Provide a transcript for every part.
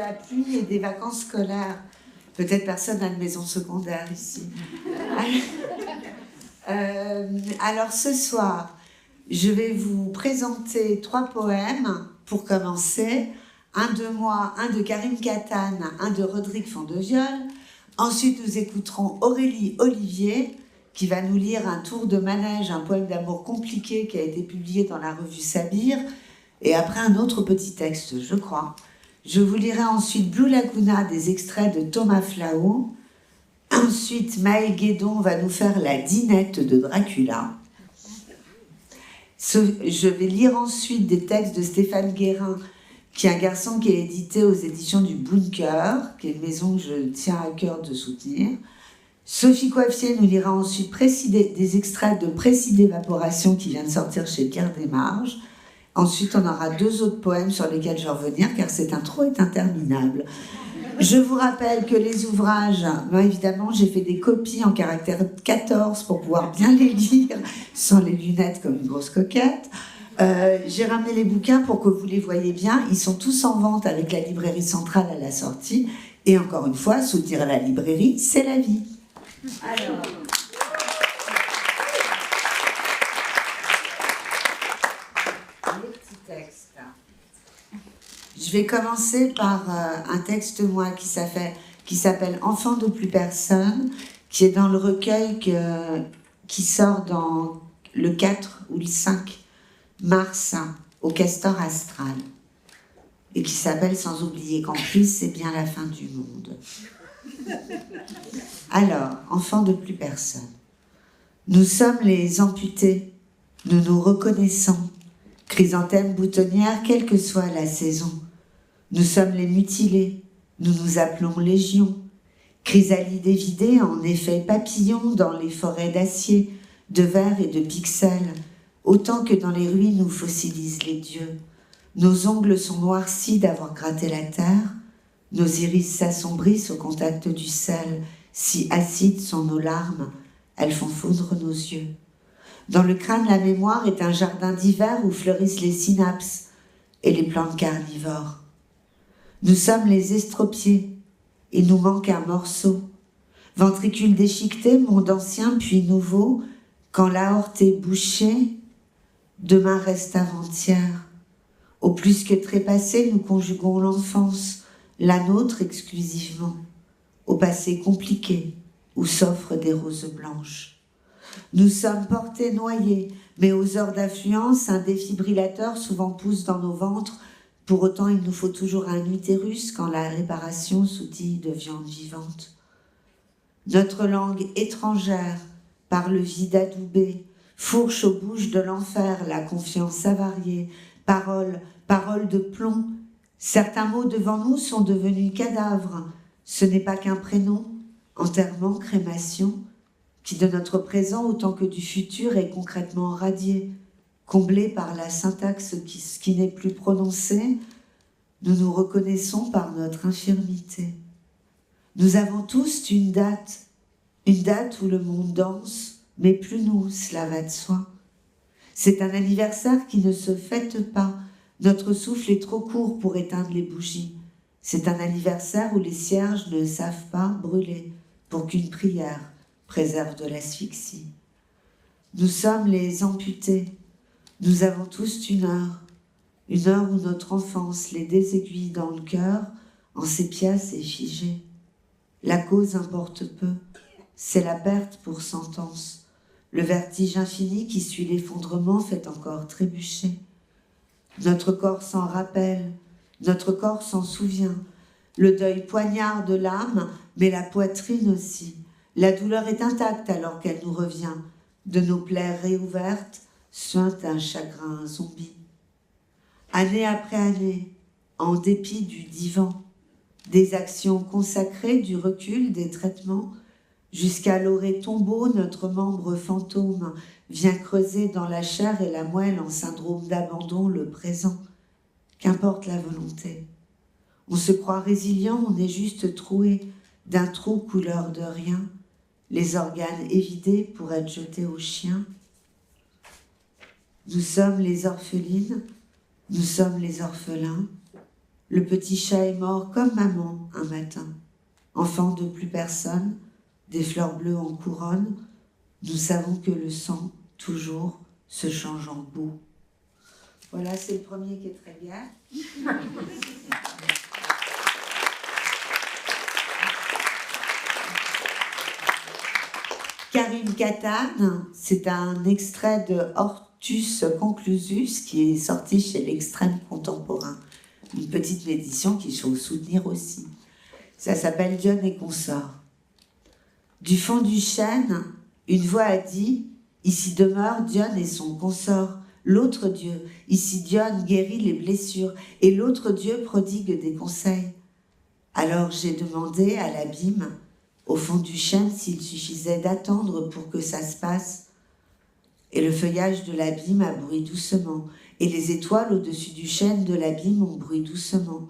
la pluie et des vacances scolaires. Peut-être personne n'a de maison secondaire ici. Alors ce soir, je vais vous présenter 3 poèmes pour commencer. Un de moi, un de Karim Catane, un de Rodrigue Fondeviol. Ensuite, nous écouterons Aurélie Olivier, qui va nous lire un tour de manège, un poème d'amour compliqué qui a été publié dans la revue Sabir. Et après, un autre petit texte, je crois. Je vous lirai ensuite Blue Laguna, des extraits de Thomas Flao. Ensuite, Maël Guédon va nous faire la dinette de Dracula. Je vais lire ensuite des textes de Stéphane Guérin, qui est un garçon qui est édité aux éditions du Bunker, qui est une maison que je tiens à cœur de soutenir. Sophie Coiffier nous lira ensuite des extraits de Précis d'évaporation qui vient de sortir chez Pierre Desmarges. Ensuite, on aura 2 autres poèmes sur lesquels je vais revenir, car cette intro est interminable. Je vous rappelle que les ouvrages, évidemment, j'ai fait des copies en caractère 14 pour pouvoir bien les lire, sans les lunettes comme une grosse coquette. J'ai ramené les bouquins pour que vous les voyez bien. Ils sont tous en vente avec la librairie centrale à la sortie. Et encore une fois, soutenir la librairie, c'est la vie. Alors... Je vais commencer par un texte, moi, qui s'appelle « Enfant de plus personne », qui est dans le recueil qui sort dans le 4 ou le 5 mars au Castor Astral, et qui s'appelle « Sans oublier qu'en plus, c'est bien la fin du monde ». Alors, enfant de plus personne, nous sommes les amputés, nous nous reconnaissons, chrysanthèmes boutonnières, quelle que soit la saison. Nous sommes les mutilés, nous nous appelons légions, chrysalides évidées, en effet papillons dans les forêts d'acier, de verre et de pixels, autant que dans les ruines où fossilisent les dieux. Nos ongles sont noircis d'avoir gratté la terre, nos iris s'assombrissent au contact du sel, si acides sont nos larmes, elles font fondre nos yeux. Dans le crâne, la mémoire est un jardin d'hiver où fleurissent les synapses et les plantes carnivores. Nous sommes les estropiés, il nous manque un morceau. Ventricule déchiqueté, monde ancien puis nouveau, quand l'aorte est bouchée, demain reste avant-hier. Au plus que trépassé, nous conjuguons l'enfance, la nôtre exclusivement, au passé compliqué, où s'offrent des roses blanches. Nous sommes portés noyés, mais aux heures d'affluence, un défibrillateur souvent pousse dans nos ventres. Pour autant, il nous faut toujours un utérus quand la réparation s'outille de viande vivante. Notre langue étrangère, par le vide adoubé, fourche aux bouches de l'enfer la confiance avariée, parole de plomb. Certains mots devant nous sont devenus cadavres. Ce n'est pas qu'un prénom, enterrement, crémation, qui de notre présent autant que du futur est concrètement radié, comblé par la syntaxe qui n'est plus prononcée. Nous nous reconnaissons par notre infirmité. Nous avons tous une date où le monde danse, mais plus nous, cela va de soi. C'est un anniversaire qui ne se fête pas. Notre souffle est trop court pour éteindre les bougies. C'est un anniversaire où les cierges ne savent pas brûler pour qu'une prière préserve de l'asphyxie. Nous sommes les amputés. Nous avons tous une heure où notre enfance les désaiguille dans le cœur en sépias et figée. La cause importe peu, c'est la perte pour sentence. Le vertige infini qui suit l'effondrement fait encore trébucher. Notre corps s'en rappelle, notre corps s'en souvient. Le deuil poignarde l'âme, mais la poitrine aussi. La douleur est intacte alors qu'elle nous revient. De nos plaies réouvertes suinte un chagrin zombie. Année après année, en dépit du divan, des actions consacrées, du recul, des traitements, jusqu'à l'orée tombeau, notre membre fantôme vient creuser dans la chair et la moelle en syndrome d'abandon le présent. Qu'importe la volonté. On se croit résilient, on est juste troué d'un trou couleur de rien, les organes évidés pour être jetés aux chiens. Nous sommes les orphelines, nous sommes les orphelins, Le petit chat est mort comme maman un matin. Enfant de plus personne, des fleurs bleues en couronne, nous savons que le sang, toujours, se change en goût. Voilà, c'est le premier qui est très bien. Karim Katane, c'est un extrait de Hortus Conclusus qui est sorti chez l'Extrême Contemporain. Une petite édition qu'il faut soutenir aussi. Ça s'appelle Dione et consorts. Du fond du chêne, une voix a dit « Ici demeure Dione et son consort, l'autre Dieu. Ici Dione guérit les blessures et l'autre Dieu prodigue des conseils. » Alors j'ai demandé à l'abîme, au fond du chêne, s'il suffisait d'attendre pour que ça se passe. Et le feuillage de l'abîme a brûlé doucement, et les étoiles au-dessus du chêne de l'abîme ont brûlé doucement.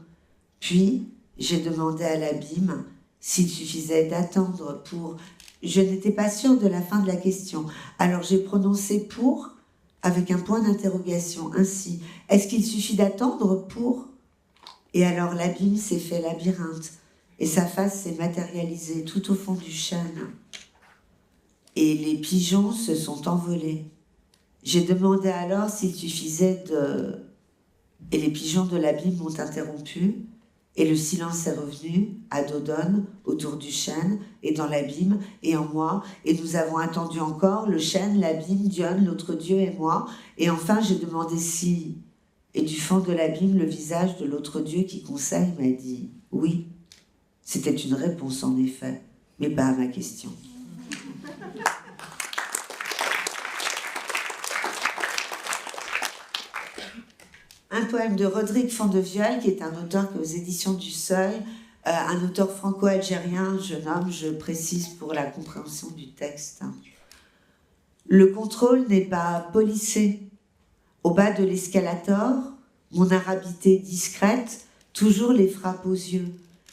Puis, j'ai demandé à l'abîme s'il suffisait d'attendre pour... Je n'étais pas sûre de la fin de la question, alors j'ai prononcé « pour » avec un point d'interrogation. Ainsi, est-ce qu'il suffit d'attendre pour... Et alors l'abîme s'est fait labyrinthe, et sa face s'est matérialisée tout au fond du chêne. Et les pigeons se sont envolés. J'ai demandé alors s'il suffisait de... Et les pigeons de l'abîme m'ont interrompu, et le silence est revenu, à Dodone, autour du chêne, et dans l'abîme, et en moi, et nous avons attendu encore, le chêne, l'abîme, Dione, l'autre Dieu et moi, et enfin j'ai demandé si... Et du fond de l'abîme, le visage de l'autre Dieu qui conseille m'a dit « oui ». C'était une réponse en effet, mais pas à ma question. Un poème de Rodrigue Fondevielle, qui est un auteur qui est aux éditions du Seuil, un auteur franco-algérien, jeune homme, je précise pour la compréhension du texte. Le contrôle n'est pas policé. Au bas de l'escalator, mon arabité discrète, toujours les frappe aux yeux.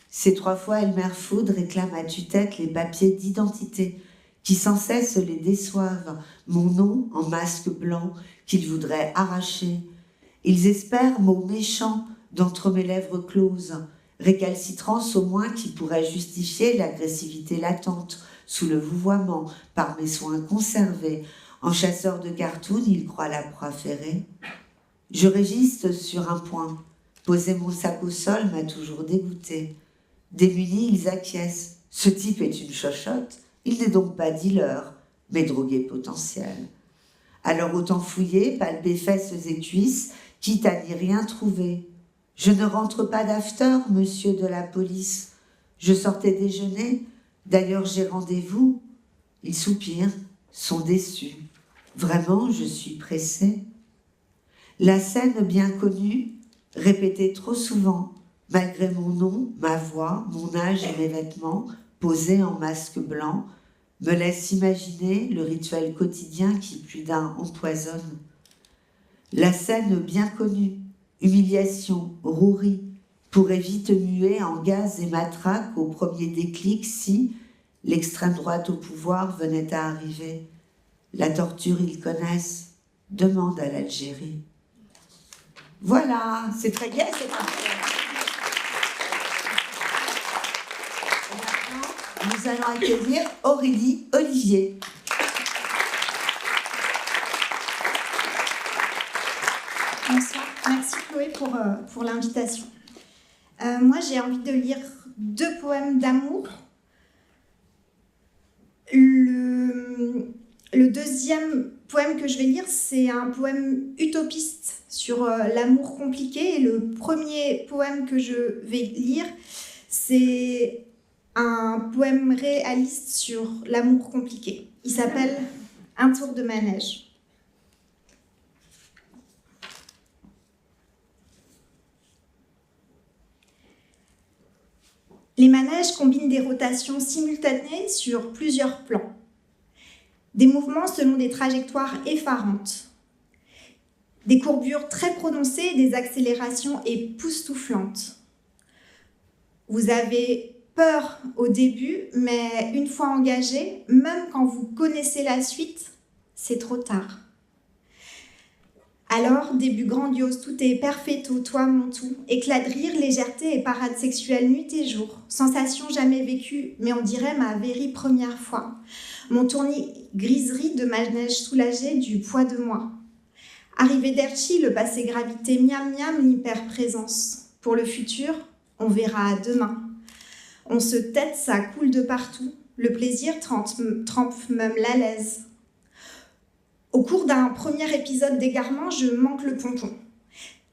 Ces 3 fois, Elmer Food réclame à tue-tête les papiers d'identité, qui sans cesse les déçoivent, mon nom en masque blanc qu'ils voudraient arracher. Ils espèrent mots méchants d'entre mes lèvres closes, récalcitrance au moins qui pourrait justifier l'agressivité latente sous le vouvoiement par mes soins conservés. En chasseur de cartoon, ils croient la proie ferrée. Je résiste sur un point. Poser mon sac au sol m'a toujours dégoûté. Démunis, ils acquiescent. Ce type est une chochotte. Il n'est donc pas dealer, mais drogué potentiel. Alors autant fouiller, palper fesses et cuisses, quitte à n'y rien trouver. Je ne rentre pas d'after, monsieur de la police. Je sortais déjeuner. D'ailleurs, j'ai rendez-vous. Ils soupirent, sont déçus. Vraiment, je suis pressée. La scène bien connue, répétée trop souvent, malgré mon nom, ma voix, mon âge et mes vêtements, posés en masque blanc, me laisse imaginer le rituel quotidien qui plus d'un empoisonne. La scène bien connue, humiliation, rouerie, pourrait vite muer en gaz et matraque au premier déclic si l'extrême droite au pouvoir venait à arriver. La torture, ils connaissent. Demande à l'Algérie. Voilà, c'est très bien, c'est parfait. Et maintenant, nous allons accueillir Aurélie Olivier. Bonsoir, merci Chloé pour l'invitation. Moi, j'ai envie de lire 2 poèmes d'amour. Le deuxième poème que je vais lire, c'est un poème utopiste sur l'amour compliqué. Et le premier poème que je vais lire, c'est un poème réaliste sur l'amour compliqué. Il s'appelle « Un tour de manège ». Les manèges combinent des rotations simultanées sur plusieurs plans. Des mouvements selon des trajectoires effarantes. Des courbures très prononcées et des accélérations époustouflantes. Vous avez peur au début, mais une fois engagé, même quand vous connaissez la suite, c'est trop tard. Alors, début grandiose, tout est perfecto, toi mon tout. Éclat de rire, légèreté et parade sexuelle nuit et jour. Sensation jamais vécue, mais on dirait ma very première fois. Mon tournis griserie de ma neige soulagée du poids de moi. Arrivé d'Erchi, le passé gravité, miam miam, l'hyper-présence. Pour le futur, on verra demain. On se tête, ça coule de partout. Le plaisir trempe même la laise. Au cours d'un premier épisode d'égarement, je manque le pompon.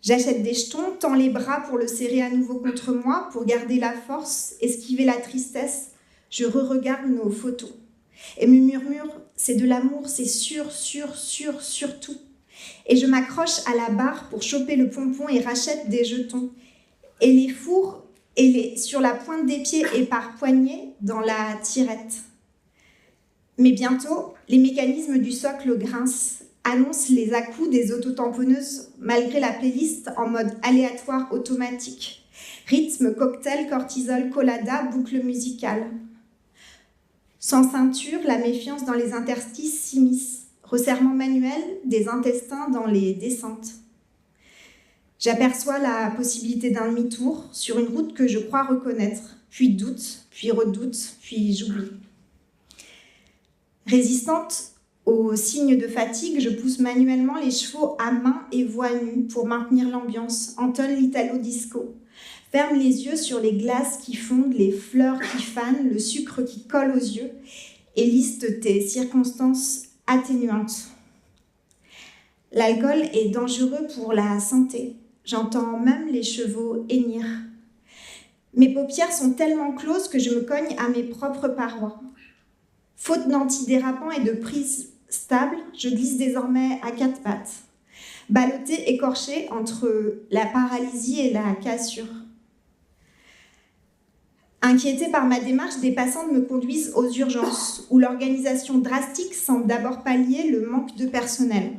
J'achète des jetons, tends les bras pour le serrer à nouveau contre moi, pour garder la force, esquiver la tristesse. Je re-regarde nos photos. Et me murmure, c'est de l'amour, c'est sûr, surtout. Et je m'accroche à la barre pour choper le pompon et rachète des jetons. Et les fourre sur la pointe des pieds et par poignée dans la tirette. Mais bientôt, les mécanismes du socle grincent, annoncent les à-coups des autotamponneuses malgré la playlist en mode aléatoire automatique. Rythme, cocktail, cortisol, colada, boucle musicale. Sans ceinture, la méfiance dans les interstices s'immisce. Resserrement manuel des intestins dans les descentes. J'aperçois la possibilité d'un demi-tour sur une route que je crois reconnaître, puis doute, puis redoute, puis j'oublie. Résistante aux signes de fatigue, je pousse manuellement les chevaux à main et voix nue pour maintenir l'ambiance, entonne l'italo-disco. Ferme les yeux sur les glaces qui fondent, les fleurs qui fanent, le sucre qui colle aux yeux et liste tes circonstances atténuantes. L'alcool est dangereux pour la santé. J'entends même les chevaux hennir. Mes paupières sont tellement closes que je me cogne à mes propres parois. Faute d'antidérapant et de prise stable, je glisse désormais à quatre pattes, ballottée, écorchée entre la paralysie et la cassure. Inquiétée par ma démarche, des passantes me conduisent aux urgences, où l'organisation drastique semble d'abord pallier le manque de personnel.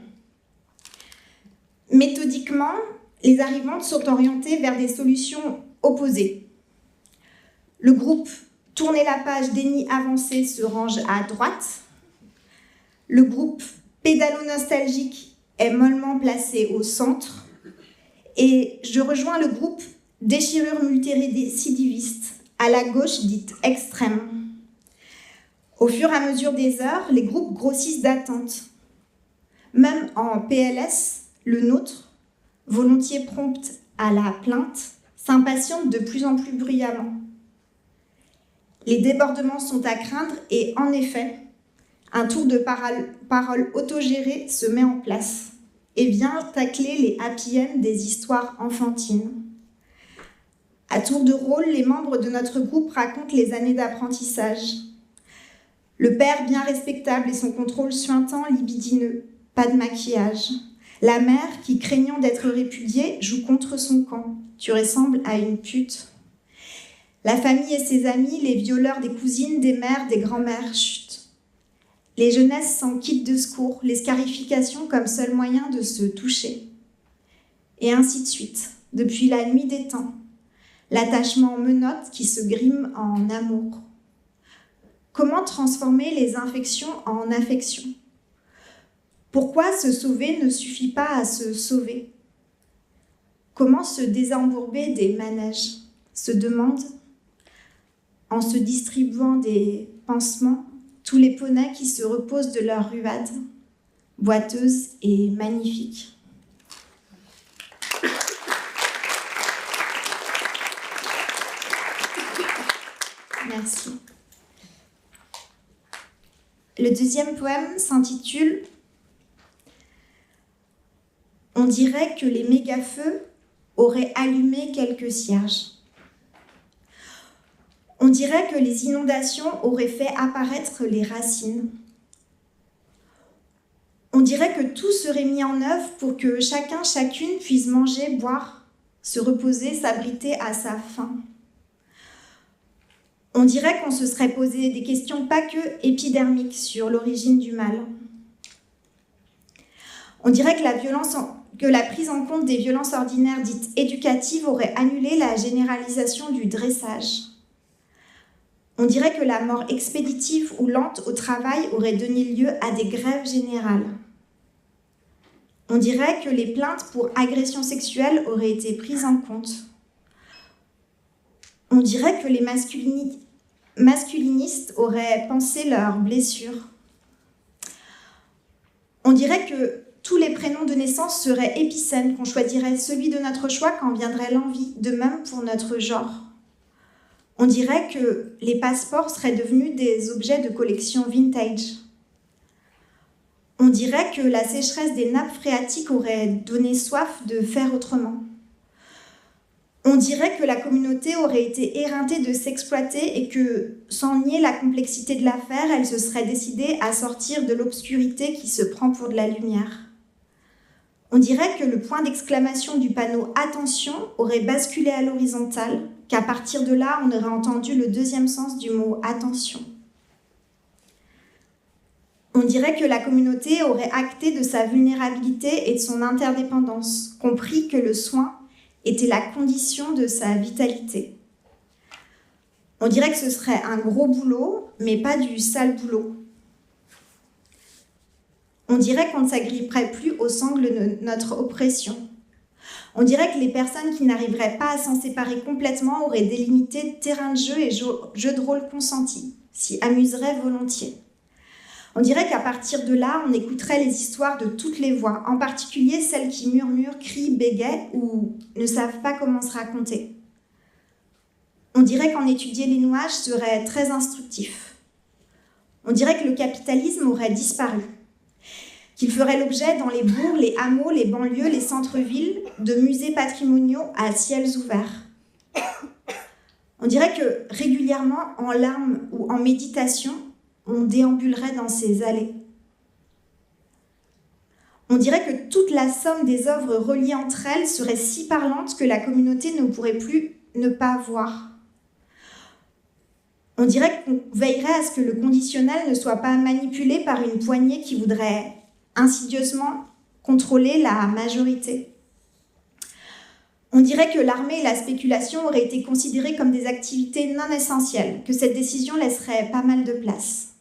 Méthodiquement, les arrivantes sont orientées vers des solutions opposées. Le groupe Tourner la page déni avancé se range à droite. Le groupe pédalo-nostalgique est mollement placé au centre. Et je rejoins le groupe déchirure multirécidiviste, à la gauche dite extrême. Au fur et à mesure des heures, les groupes grossissent d'attente. Même en PLS, le nôtre, volontiers prompte à la plainte, s'impatiente de plus en plus bruyamment. Les débordements sont à craindre et, en effet, un tour de parole autogéré se met en place et vient tacler les happy end des histoires enfantines. À tour de rôle, les membres de notre groupe racontent les années d'apprentissage. Le père bien respectable et son contrôle suintant libidineux, pas de maquillage. La mère qui, craignant d'être répudiée, joue contre son camp. Tu ressembles à une pute. La famille et ses amis, les violeurs des cousines, des mères, des grands-mères, chut. Les jeunesses sans kit de secours, les scarifications comme seul moyen de se toucher. Et ainsi de suite, depuis la nuit des temps. L'attachement menotte qui se grime en amour. Comment transformer les infections en affection ? Pourquoi se sauver ne suffit pas à se sauver ? Comment se désembourber des manèges ? Se demande, en se distribuant des pansements, tous les poneys qui se reposent de leur ruade, boiteuse et magnifique. Merci. Le deuxième poème s'intitule « On dirait que les méga-feux auraient allumé quelques cierges. On dirait que les inondations auraient fait apparaître les racines. On dirait que tout serait mis en œuvre pour que chacun, chacune puisse manger, boire, se reposer, s'abriter à sa faim. On dirait qu'on se serait posé des questions pas que épidermiques sur l'origine du mal. On dirait que la prise en compte des violences ordinaires dites éducatives aurait annulé la généralisation du dressage. On dirait que la mort expéditive ou lente au travail aurait donné lieu à des grèves générales. On dirait que les plaintes pour agression sexuelle auraient été prises en compte. On dirait que les masculinistes auraient pensé leurs blessures. On dirait que tous les prénoms de naissance seraient épicènes, qu'on choisirait celui de notre choix quand viendrait l'envie, de même pour notre genre. On dirait que les passeports seraient devenus des objets de collection vintage. On dirait que la sécheresse des nappes phréatiques aurait donné soif de faire autrement. On dirait que la communauté aurait été éreintée de s'exploiter et que, sans nier la complexité de l'affaire, elle se serait décidée à sortir de l'obscurité qui se prend pour de la lumière. On dirait que le point d'exclamation du panneau « Attention » aurait basculé à l'horizontale, qu'à partir de là, on aurait entendu le deuxième sens du mot « attention ». On dirait que la communauté aurait acté de sa vulnérabilité et de son interdépendance, compris que le soin était la condition de sa vitalité. On dirait que ce serait un gros boulot, mais pas du sale boulot. On dirait qu'on ne s'agripperait plus au sangle de notre oppression. On dirait que les personnes qui n'arriveraient pas à s'en séparer complètement auraient délimité terrain de jeu et jeu de rôle consenti, s'y amuseraient volontiers. On dirait qu'à partir de là, on écouterait les histoires de toutes les voix, en particulier celles qui murmurent, crient, bégayent ou ne savent pas comment se raconter. On dirait qu'en étudier les nuages serait très instructif. On dirait que le capitalisme aurait disparu, qu'il ferait l'objet dans les bourgs, les hameaux, les banlieues, les centres-villes, de musées patrimoniaux à ciels ouverts. On dirait que régulièrement, en larmes ou en méditation, on déambulerait dans ces allées. On dirait que toute la somme des œuvres reliées entre elles serait si parlante que la communauté ne pourrait plus ne pas voir. On dirait qu'on veillerait à ce que le conditionnel ne soit pas manipulé par une poignée qui voudrait insidieusement contrôler la majorité. On dirait que l'armée et la spéculation auraient été considérées comme des activités non essentielles, que cette décision laisserait pas mal de place.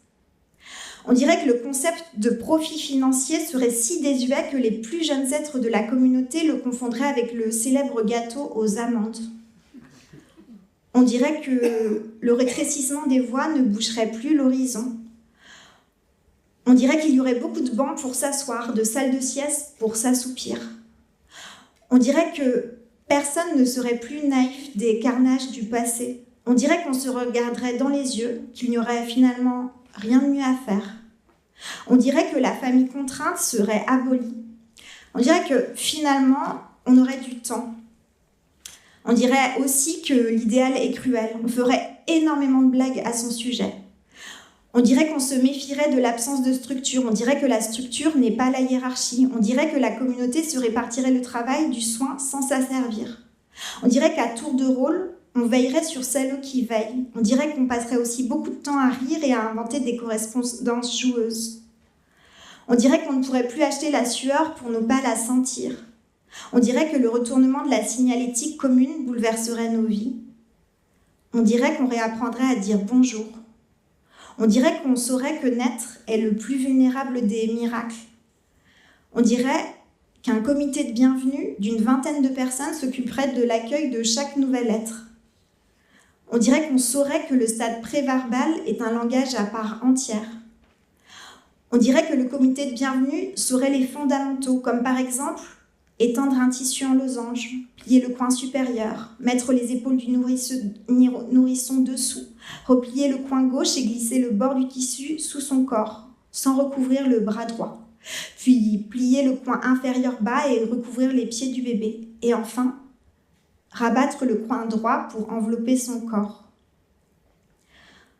On dirait que le concept de profit financier serait si désuet que les plus jeunes êtres de la communauté le confondraient avec le célèbre gâteau aux amandes. On dirait que le rétrécissement des voies ne boucherait plus l'horizon. On dirait qu'il y aurait beaucoup de bancs pour s'asseoir, de salles de sieste pour s'assoupir. On dirait que personne ne serait plus naïf des carnages du passé. On dirait qu'on se regarderait dans les yeux, qu'il n'y aurait finalement rien de mieux à faire. On dirait que la famille contrainte serait abolie. On dirait que finalement, on aurait du temps. On dirait aussi que l'idéal est cruel. On ferait énormément de blagues à son sujet. On dirait qu'on se méfierait de l'absence de structure. On dirait que la structure n'est pas la hiérarchie. On dirait que la communauté se répartirait le travail du soin sans s'asservir. On dirait qu'à tour de rôle, on veillerait sur celles qui veillent. On dirait qu'on passerait aussi beaucoup de temps à rire et à inventer des correspondances joueuses. On dirait qu'on ne pourrait plus acheter la sueur pour ne pas la sentir. On dirait que le retournement de la signalétique commune bouleverserait nos vies. On dirait qu'on réapprendrait à dire bonjour. On dirait qu'on saurait que naître est le plus vulnérable des miracles. On dirait qu'un comité de bienvenue d'une 20aine de personnes s'occuperait de l'accueil de chaque nouvel être. On dirait qu'on saurait que le stade préverbal est un langage à part entière. On dirait que le comité de bienvenue saurait les fondamentaux, comme par exemple étendre un tissu en losange, plier le coin supérieur, mettre les épaules du nourrisson dessous, replier le coin gauche et glisser le bord du tissu sous son corps, sans recouvrir le bras droit, puis plier le coin inférieur bas et recouvrir les pieds du bébé, et enfin, rabattre le coin droit pour envelopper son corps.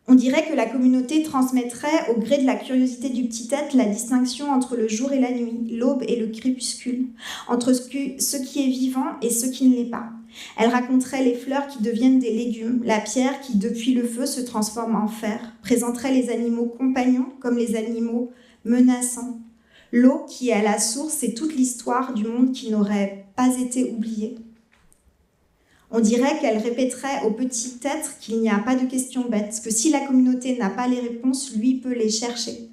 On dirait que la communauté transmettrait, au gré de la curiosité du petit être, la distinction entre le jour et la nuit, l'aube et le crépuscule, entre ce qui est vivant et ce qui ne l'est pas. Elle raconterait les fleurs qui deviennent des légumes, la pierre qui, depuis le feu, se transforme en fer, présenterait les animaux compagnons comme les animaux menaçants, l'eau qui est à la source et toute l'histoire du monde qui n'aurait pas été oubliée. On dirait qu'elle répéterait au petit être qu'il n'y a pas de questions bêtes, que si la communauté n'a pas les réponses, lui peut les chercher.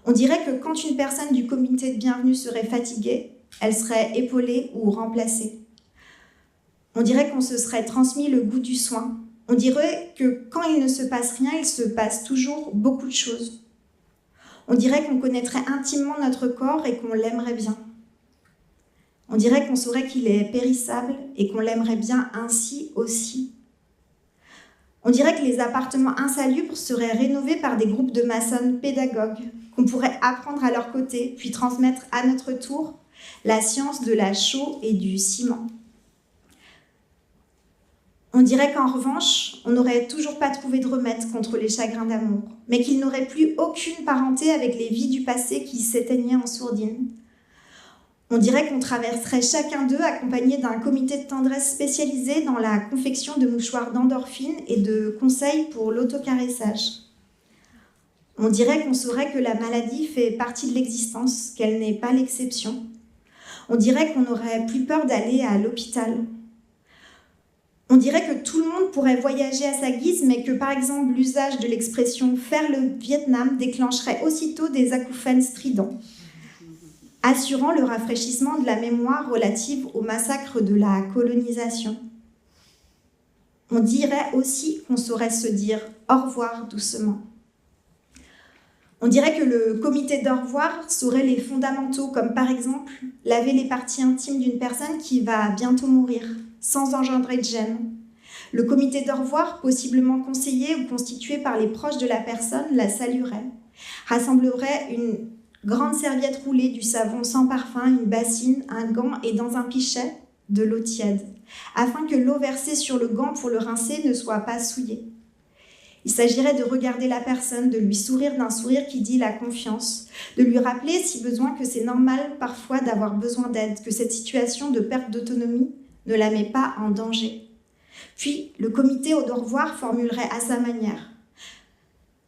On dirait que quand une personne du comité de bienvenue serait fatiguée, elle serait épaulée ou remplacée. On dirait qu'on se serait transmis le goût du soin. On dirait que quand il ne se passe rien, il se passe toujours beaucoup de choses. On dirait qu'on connaîtrait intimement notre corps et qu'on l'aimerait bien. On dirait qu'on saurait qu'il est périssable et qu'on l'aimerait bien ainsi aussi. On dirait que les appartements insalubres seraient rénovés par des groupes de maçonnes pédagogues, qu'on pourrait apprendre à leur côté, puis transmettre à notre tour la science de la chaux et du ciment. On dirait qu'en revanche, on n'aurait toujours pas trouvé de remède contre les chagrins d'amour, mais qu'ils n'auraient plus aucune parenté avec les vies du passé qui s'éteignaient en sourdine. On dirait qu'on traverserait chacun d'eux accompagné d'un comité de tendresse spécialisé dans la confection de mouchoirs d'endorphine et de conseils pour l'autocaressage. On dirait qu'on saurait que la maladie fait partie de l'existence, qu'elle n'est pas l'exception. On dirait qu'on n'aurait plus peur d'aller à l'hôpital. On dirait que tout le monde pourrait voyager à sa guise, mais que par exemple l'usage de l'expression « faire le Vietnam » déclencherait aussitôt des acouphènes stridents, assurant le rafraîchissement de la mémoire relative au massacre de la colonisation. On dirait aussi qu'on saurait se dire au revoir doucement. On dirait que le comité d'au revoir saurait les fondamentaux, comme par exemple laver les parties intimes d'une personne qui va bientôt mourir, sans engendrer de gêne. Le comité d'au revoir, possiblement conseillé ou constitué par les proches de la personne, la saluerait, rassemblerait une grande serviette roulée, du savon sans parfum, une bassine, un gant et dans un pichet, de l'eau tiède, afin que l'eau versée sur le gant pour le rincer ne soit pas souillée. Il s'agirait de regarder la personne, de lui sourire d'un sourire qui dit la confiance, de lui rappeler si besoin que c'est normal parfois d'avoir besoin d'aide, que cette situation de perte d'autonomie ne la met pas en danger. Puis le comité au revoir formulerait à sa manière.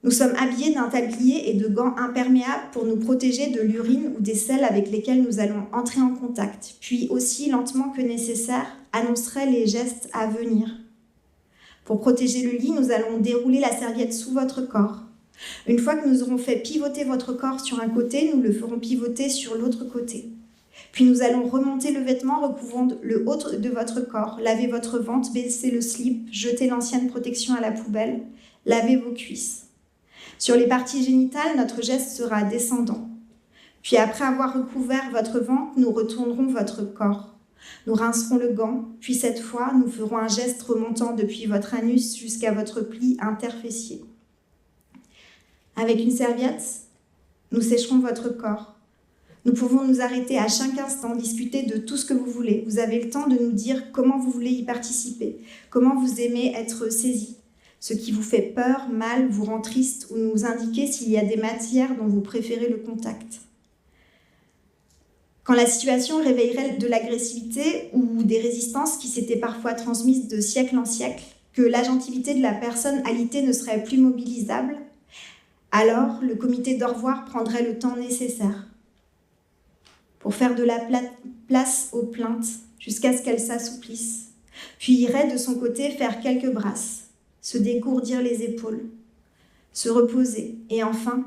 Nous sommes habillés d'un tablier et de gants imperméables pour nous protéger de l'urine ou des selles avec lesquelles nous allons entrer en contact, puis aussi lentement que nécessaire annoncerait les gestes à venir. Pour protéger le lit, nous allons dérouler la serviette sous votre corps. Une fois que nous aurons fait pivoter votre corps sur un côté, nous le ferons pivoter sur l'autre côté. Puis nous allons remonter le vêtement recouvrant le haut de votre corps, laver votre ventre, baisser le slip, jeter l'ancienne protection à la poubelle, laver vos cuisses. Sur les parties génitales, notre geste sera descendant. Puis après avoir recouvert votre ventre, nous retournerons votre corps. Nous rincerons le gant, puis cette fois, nous ferons un geste remontant depuis votre anus jusqu'à votre pli interfessier. Avec une serviette, nous sécherons votre corps. Nous pouvons nous arrêter à chaque instant, discuter de tout ce que vous voulez. Vous avez le temps de nous dire comment vous voulez y participer, comment vous aimez être saisi, ce qui vous fait peur, mal, vous rend triste, ou nous indiquer s'il y a des matières dont vous préférez le contact. Quand la situation réveillerait de l'agressivité ou des résistances qui s'étaient parfois transmises de siècle en siècle, que l'agentivité de la personne alitée ne serait plus mobilisable, alors le comité d'au revoir prendrait le temps nécessaire pour faire de la place aux plaintes jusqu'à ce qu'elles s'assouplissent, puis irait de son côté faire quelques brasses, se dégourdir les épaules, se reposer et enfin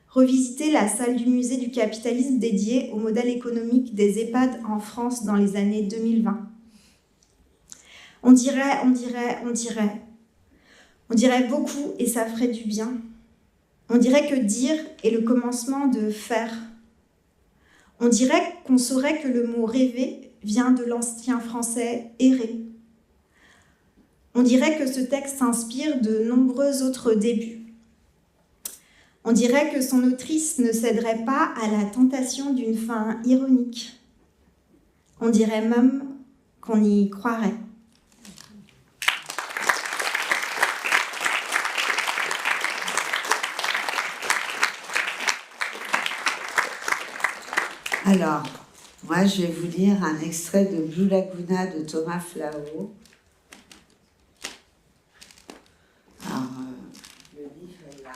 revisiter la salle du musée du capitalisme dédiée au modèle économique des EHPAD en France dans les années 2020. On dirait beaucoup et ça ferait du bien. On dirait que dire est le commencement de faire. On dirait qu'on saurait que le mot rêver vient de l'ancien français errer. On dirait que ce texte s'inspire de nombreux autres débuts. On dirait que son autrice ne céderait pas à la tentation d'une fin ironique. On dirait même qu'on y croirait. Alors, moi je vais vous lire un extrait de Blue Laguna de Thomas Flao. Alors, le livre est là.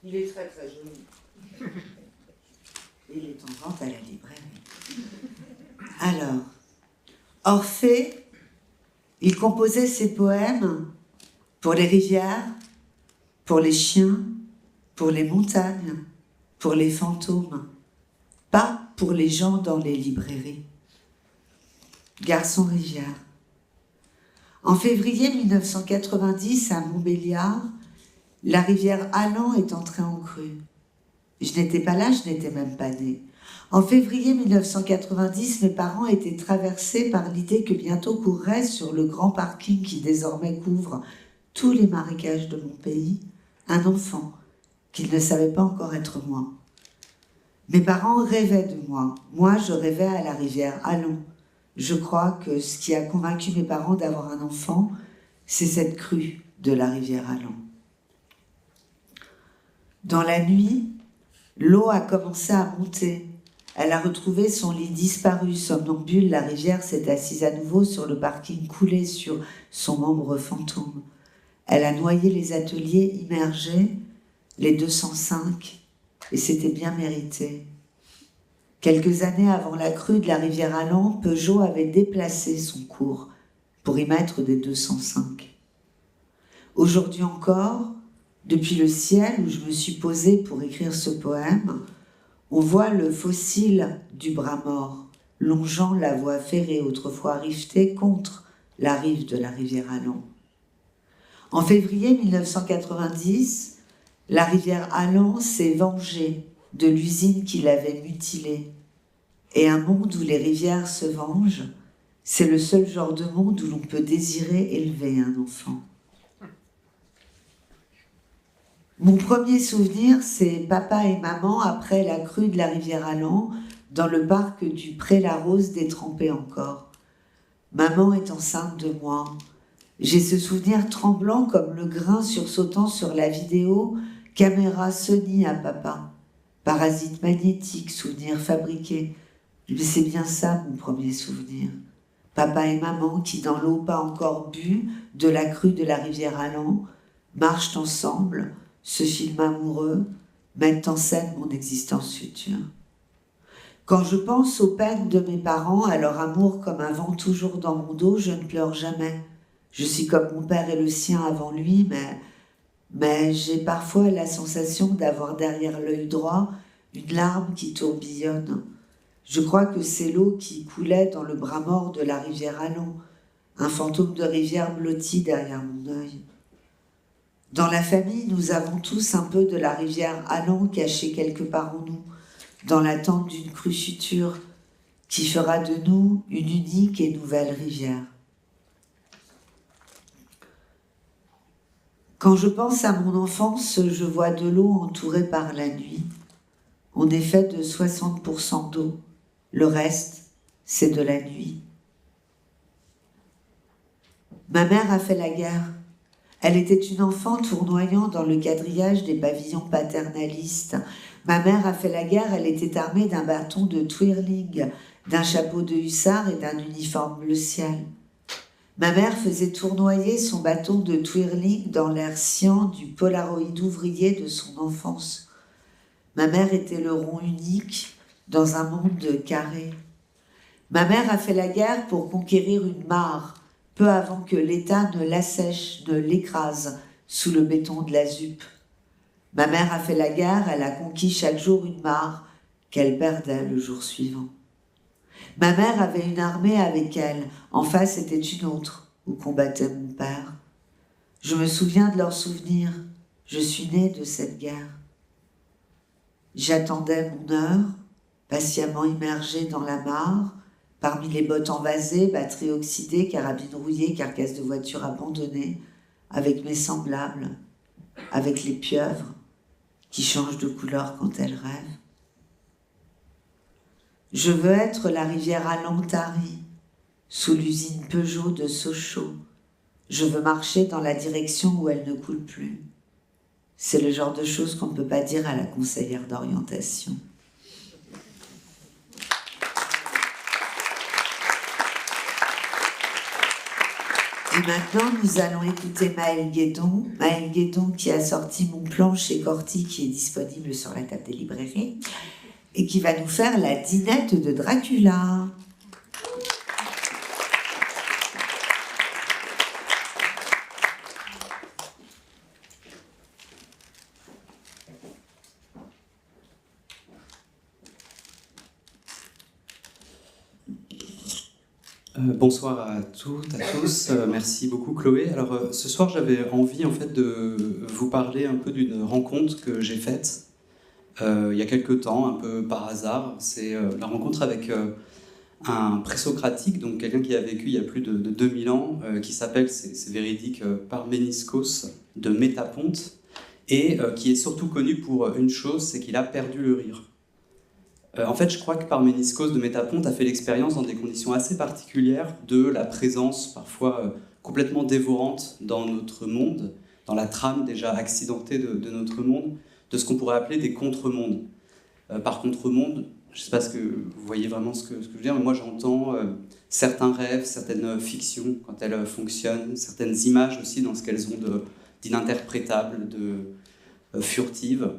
Il est très très joli. Il est en vente à la librairie. Alors, Orphée, il composait ses poèmes pour les rivières, pour les chiens, pour les montagnes, pour les fantômes. Pas pour les gens dans les librairies. Garçon rivière. En février 1990, à Montbéliard, la rivière Allan est entrée en crue. Je n'étais pas là, je n'étais même pas née. En février 1990, mes parents étaient traversés par l'idée que bientôt courrait sur le grand parking qui désormais couvre tous les marécages de mon pays, un enfant qu'ils ne savaient pas encore être moi. Mes parents rêvaient de moi. Moi, je rêvais à la rivière Allan. Je crois que ce qui a convaincu mes parents d'avoir un enfant, c'est cette crue de la rivière Allan. Dans la nuit, l'eau a commencé à monter. Elle a retrouvé son lit disparu. Somnambule, la rivière s'est assise à nouveau sur le parking coulé sur son membre fantôme. Elle a noyé les ateliers immergés, les 205, et c'était bien mérité. Quelques années avant la crue de la rivière Allan, Peugeot avait déplacé son cours pour y mettre des 205. Aujourd'hui encore, depuis le ciel où je me suis posée pour écrire ce poème, on voit le fossile du bras mort, longeant la voie ferrée autrefois rivetée contre la rive de la rivière Allan. En février 1990, la rivière Allan s'est vengée de l'usine qui l'avait mutilée. Et un monde où les rivières se vengent, c'est le seul genre de monde où l'on peut désirer élever un enfant. Mon premier souvenir, c'est papa et maman après la crue de la rivière Allan, dans le parc du Pré-la-Rose détrempé encore. Maman est enceinte de moi. J'ai ce souvenir tremblant comme le grain sursautant sur la vidéo, caméra Sony à papa. Parasite magnétique, souvenir fabriqué. Mais c'est bien ça mon premier souvenir. Papa et maman qui, dans l'eau pas encore bue de la crue de la rivière Allan, marchent ensemble, se filment amoureux, mettent en scène mon existence future. Quand je pense aux peines de mes parents, à leur amour comme un vent toujours dans mon dos, je ne pleure jamais. Je suis comme mon père et le sien avant lui, mais j'ai parfois la sensation d'avoir derrière l'œil droit une larme qui tourbillonne. Je crois que c'est l'eau qui coulait dans le bras mort de la rivière Allan, un fantôme de rivière blotti derrière mon œil. Dans la famille, nous avons tous un peu de la rivière Allan caché quelque part en nous, dans l'attente d'une crue future qui fera de nous une unique et nouvelle rivière. Quand je pense à mon enfance, je vois de l'eau entourée par la nuit. On est fait de 60% d'eau. Le reste, c'est de la nuit. Ma mère a fait la guerre. Elle était une enfant tournoyant dans le quadrillage des pavillons paternalistes. Ma mère a fait la guerre, elle était armée d'un bâton de twirling, d'un chapeau de hussard et d'un uniforme bleu ciel. Ma mère faisait tournoyer son bâton de twirling dans l'air sciant du polaroïd ouvrier de son enfance. Ma mère était le rond unique dans un monde carré. Ma mère a fait la guerre pour conquérir une mare, peu avant que l'État ne l'assèche, ne l'écrase sous le béton de la ZUP. Ma mère a fait la guerre, elle a conquis chaque jour une mare qu'elle perdait le jour suivant. Ma mère avait une armée avec elle, en face était une autre, où combattait mon père. Je me souviens de leurs souvenirs, je suis née de cette guerre. J'attendais mon heure, patiemment immergée dans la mare, parmi les bottes envasées, batteries oxydées, carabines rouillées, carcasses de voitures abandonnées, avec mes semblables, avec les pieuvres qui changent de couleur quand elles rêvent. Je veux être la rivière Allan-Tari, sous l'usine Peugeot de Sochaux. Je veux marcher dans la direction où elle ne coule plus. C'est le genre de choses qu'on ne peut pas dire à la conseillère d'orientation. Et maintenant, nous allons écouter Maëlle Guédon. Maëlle Guédon qui a sorti Mon plan chez Corti, qui est disponible sur la table des librairies, et qui va nous faire la dînette de Dracula. Bonsoir à toutes, à tous. Merci beaucoup Chloé. Alors ce soir j'avais envie en fait de vous parler un peu d'une rencontre que j'ai faite il y a quelques temps, un peu par hasard. C'est la rencontre avec un présocratique, donc quelqu'un qui a vécu il y a plus de 2000 ans, qui s'appelle, c'est véridique, Parméniskos de Métaponte, et qui est surtout connu pour une chose, c'est qu'il a perdu le rire. En fait, je crois que Parméniskos de Métaponte a fait l'expérience dans des conditions assez particulières de la présence parfois complètement dévorante dans notre monde, dans la trame déjà accidentée de notre monde, de ce qu'on pourrait appeler des contre-mondes. Par contre-monde, je ne sais pas ce que vous voyez vraiment ce que je veux dire, mais moi j'entends certains rêves, certaines fictions quand elles fonctionnent, certaines images aussi dans ce qu'elles ont d'ininterprétable, de furtive.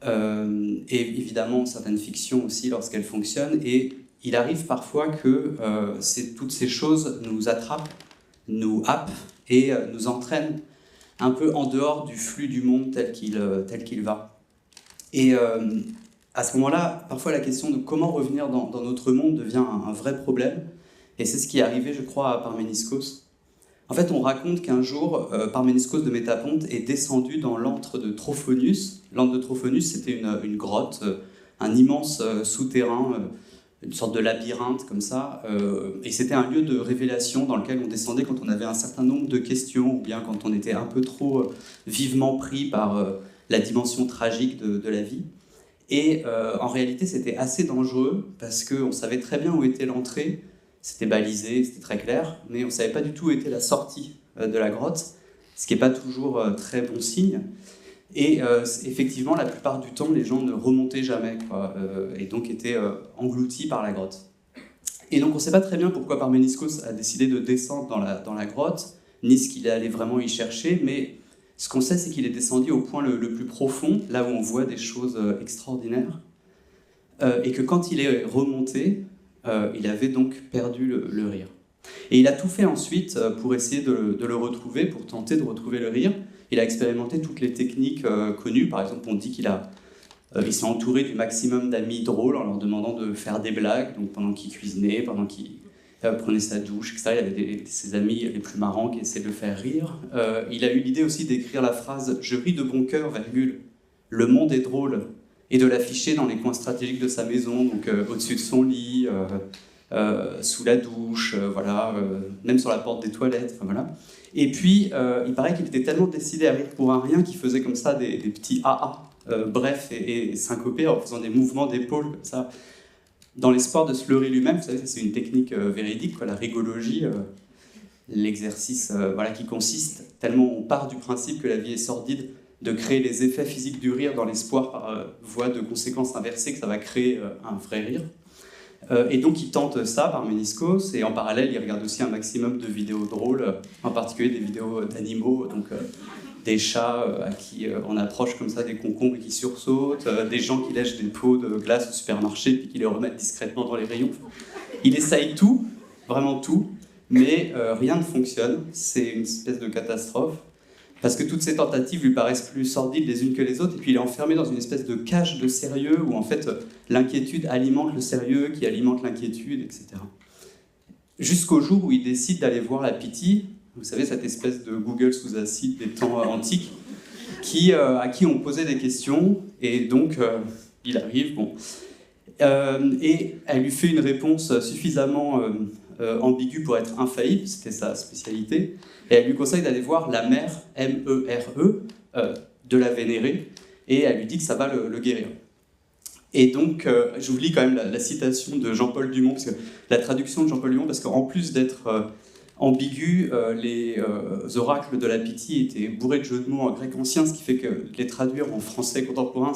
Et évidemment certaines fictions aussi lorsqu'elles fonctionnent, et il arrive parfois que toutes ces choses nous attrapent, nous happent et nous entraînent un peu en dehors du flux du monde tel qu'il va. Et à ce moment-là, parfois la question de comment revenir dans notre monde devient un vrai problème, et c'est ce qui est arrivé, je crois, à Parméniskos. En fait, on raconte qu'un jour, Parméniskos de Métaponte est descendu dans l'antre de Trophonius. L'antre de Trophonius, c'était une grotte, un immense souterrain, une sorte de labyrinthe comme ça. Et c'était un lieu de révélation dans lequel on descendait quand on avait un certain nombre de questions, ou bien quand on était un peu trop vivement pris par la dimension tragique de la vie. Et en réalité, c'était assez dangereux, parce qu'on savait très bien où était l'entrée. C'était balisé, c'était très clair, mais on ne savait pas du tout où était la sortie de la grotte, ce qui n'est pas toujours très bon signe. Et effectivement, la plupart du temps, les gens ne remontaient jamais, quoi, et donc étaient engloutis par la grotte. Et donc on ne sait pas très bien pourquoi Parméniskos a décidé de descendre dans la grotte, ni ce qu'il est allé vraiment y chercher, mais ce qu'on sait, c'est qu'il est descendu au point le plus profond, là où on voit des choses extraordinaires, et que quand il est remonté, il avait donc perdu le rire. Et il a tout fait ensuite pour essayer de le retrouver, pour tenter de retrouver le rire. Il a expérimenté toutes les techniques connues. Par exemple, on dit qu'il s'est entouré du maximum d'amis drôles en leur demandant de faire des blagues. Donc pendant qu'il cuisinait, pendant qu'il prenait sa douche, etc. Il avait ses amis les plus marrants qui essayaient de le faire rire. Il a eu l'idée aussi d'écrire la phrase « Je ris de bon cœur, virgule, le monde est drôle », et de l'afficher dans les coins stratégiques de sa maison, donc au-dessus de son lit, sous la douche, voilà, même sur la porte des toilettes, enfin, voilà. Et puis, il paraît qu'il était tellement décidé à rire pour un rien qu'il faisait comme ça des petits AA, brefs et syncopés, en faisant des mouvements d'épaules comme ça, dans l'espoir de se leurrer lui-même. Vous savez, ça c'est une technique véridique, quoi, la rigologie, l'exercice voilà, qui consiste, tellement on part du principe que la vie est sordide, de créer les effets physiques du rire dans l'espoir, par voie de conséquences inversées, que ça va créer un vrai rire. Et donc il tente ça, Parméniskos, et en parallèle il regarde aussi un maximum de vidéos drôles, en particulier des vidéos d'animaux, donc des chats à qui on approche comme ça des concombres et qui sursautent, des gens qui lèchent des pots de glace au supermarché puis qui les remettent discrètement dans les rayons. Il essaye tout, vraiment tout, mais rien ne fonctionne, c'est une espèce de catastrophe. Parce que toutes ces tentatives lui paraissent plus sordides les unes que les autres, et puis il est enfermé dans une espèce de cage de sérieux où en fait l'inquiétude alimente le sérieux, qui alimente l'inquiétude, etc. Jusqu'au jour où il décide d'aller voir la Pythie, vous savez, cette espèce de Google sous acide des temps antiques, à qui on posait des questions, et donc il arrive, bon. Et elle lui fait une réponse suffisamment ambiguë pour être infaillible, c'était sa spécialité, et elle lui conseille d'aller voir la mère, M-E-R-E, de la vénérer, et elle lui dit que ça va le guérir. Et donc, je vous lis quand même la citation de Jean-Paul Dumont, parce que la traduction de Jean-Paul Dumont, parce qu'en plus d'être ambigu, les oracles de la Pythie étaient bourrés de jeux de mots en grec ancien, ce qui fait que les traduire en français contemporain,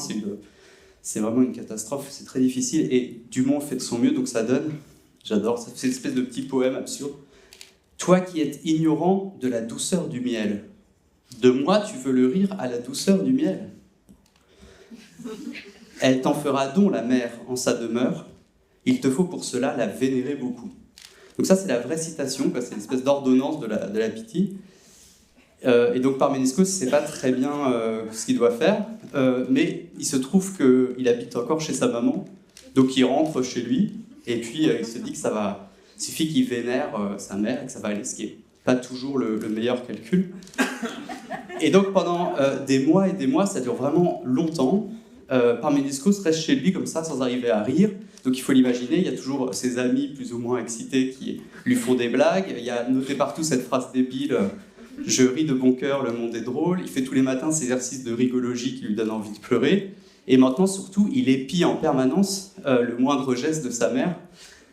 c'est vraiment une catastrophe, c'est très difficile, et Dumont fait de son mieux, donc ça donne, j'adore, c'est une espèce de petit poème absurde. Toi qui es ignorant de la douceur du miel, de moi tu veux le rire à la douceur du miel. Elle t'en fera don la mère en sa demeure, il te faut pour cela la vénérer beaucoup. Donc ça c'est la vraie citation, c'est une espèce d'ordonnance de la Pythie. Et donc Parméniskos ne sait pas très bien ce qu'il doit faire, mais il se trouve qu'il habite encore chez sa maman, donc il rentre chez lui, et puis il se dit que ça Il suffit qu'il vénère sa mère et que ça va aller, ce qui n'est pas toujours le meilleur calcul. Et donc pendant des mois et des mois, ça dure vraiment longtemps, Parméniscos reste chez lui comme ça, sans arriver à rire. Donc il faut l'imaginer, il y a toujours ses amis plus ou moins excités qui lui font des blagues. Il y a noté partout cette phrase débile « Je ris de bon cœur, le monde est drôle ». Il fait tous les matins ces exercices de rigologie qui lui donnent envie de pleurer. Et maintenant, surtout, il épie en permanence le moindre geste de sa mère,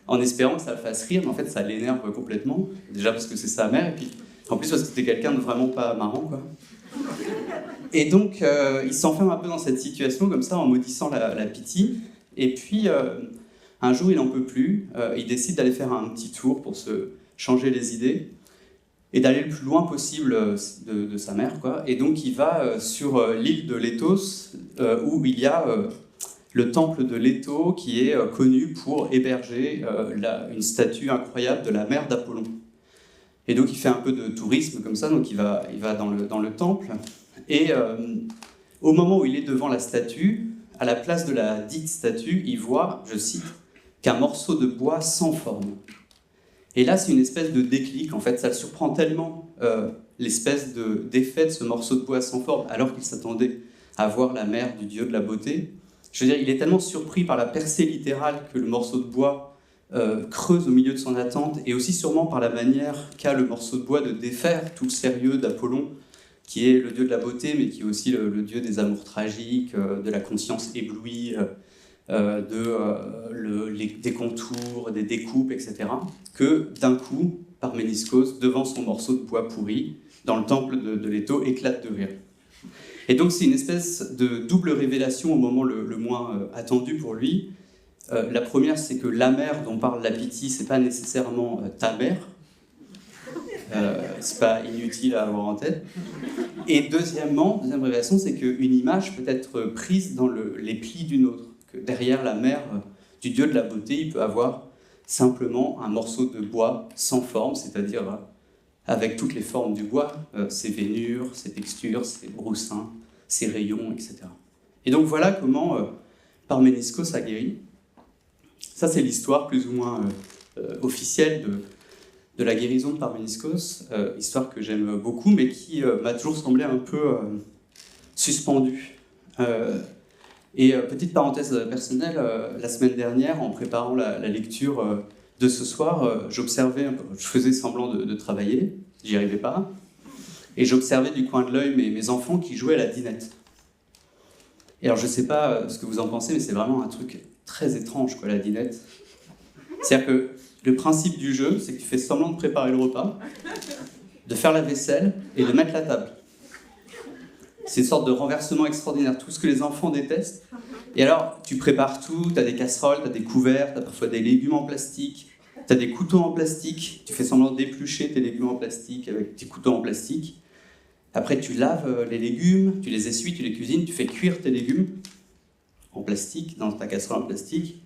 en espérant que ça le fasse rire, mais en fait ça l'énerve complètement. Déjà parce que c'est sa mère, et puis en plus parce que c'était quelqu'un de vraiment pas marrant, quoi. Et donc il s'enferme un peu dans cette situation comme ça, en maudissant la pitié. Et puis un jour il n'en peut plus, il décide d'aller faire un petit tour pour se changer les idées, et d'aller le plus loin possible de sa mère, quoi. Et donc il va sur l'île de Létos, où il y a... le temple de Léto, qui est connu pour héberger une statue incroyable de la mère d'Apollon. Et donc il fait un peu de tourisme comme ça, donc il va dans le temple, et au moment où il est devant la statue, à la place de la dite statue, il voit, je cite, qu'un morceau de bois sans forme. Et là c'est une espèce de déclic, en fait, ça le surprend tellement, l'espèce d'effet de ce morceau de bois sans forme, alors qu'il s'attendait à voir la mère du dieu de la beauté. Je veux dire, il est tellement surpris par la percée littérale que le morceau de bois creuse au milieu de son attente, et aussi sûrement par la manière qu'a le morceau de bois de défaire tout le sérieux d'Apollon, qui est le dieu de la beauté, mais qui est aussi le dieu des amours tragiques, de la conscience éblouie, des contours, des découpes, etc. Que d'un coup, Parméniscos, devant son morceau de bois pourri, dans le temple de Léto, éclate de rire. Et donc c'est une espèce de double révélation au moment le moins attendu pour lui. La première, c'est que la mère dont parle la pitié, c'est pas nécessairement ta mère. C'est pas inutile à avoir en tête. Et deuxième révélation, c'est qu'une image peut être prise dans les plis d'une autre. Que derrière la mère du dieu de la beauté, il peut avoir simplement un morceau de bois sans forme, c'est-à-dire avec toutes les formes du bois, ses veinures, ses textures, ses broussins, ses rayons, etc. Et donc voilà comment Parméniscos a guéri. Ça, c'est l'histoire plus ou moins officielle de la guérison de Parméniscos, histoire que j'aime beaucoup, mais qui m'a toujours semblé un peu suspendue. Et petite parenthèse personnelle, la semaine dernière, en préparant la lecture de ce soir, j'observais, je faisais semblant de travailler, j'y arrivais pas, et j'observais du coin de l'œil mes enfants qui jouaient à la dinette. Et alors je sais pas ce que vous en pensez, mais c'est vraiment un truc très étrange, quoi, la dinette. C'est-à-dire que le principe du jeu, c'est que tu fais semblant de préparer le repas, de faire la vaisselle et de mettre la table. C'est une sorte de renversement extraordinaire, tout ce que les enfants détestent. Et alors, tu prépares tout, tu as des casseroles, tu as des couverts, tu as parfois des légumes en plastique, tu as des couteaux en plastique, tu fais semblant d'éplucher tes légumes en plastique avec tes couteaux en plastique. Après, tu laves les légumes, tu les essuies, tu les cuisines, tu fais cuire tes légumes en plastique, dans ta casserole en plastique.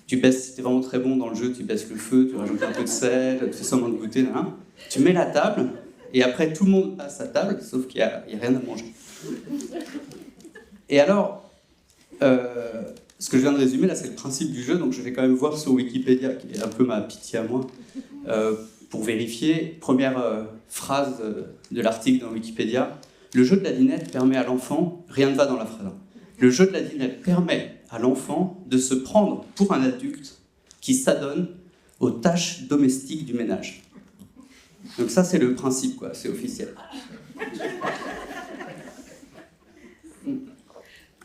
Tu baisses, si tu es vraiment très bon dans le jeu, tu baisses le feu, tu rajoutes un peu de sel, tu fais semblant de goûter, tu mets la table, et après tout le monde passe à table, sauf qu'il n'y a rien à manger. Et alors, ce que je viens de résumer là, c'est le principe du jeu, donc je vais quand même voir sur Wikipédia, qui est un peu ma pitié à moi, pour vérifier. Première phrase de l'article dans Wikipédia: le jeu de la dinette permet à l'enfant, rien ne va dans la phrase, le jeu de la dinette permet à l'enfant de se prendre pour un adulte qui s'adonne aux tâches domestiques du ménage. Donc ça, c'est le principe, quoi, c'est officiel.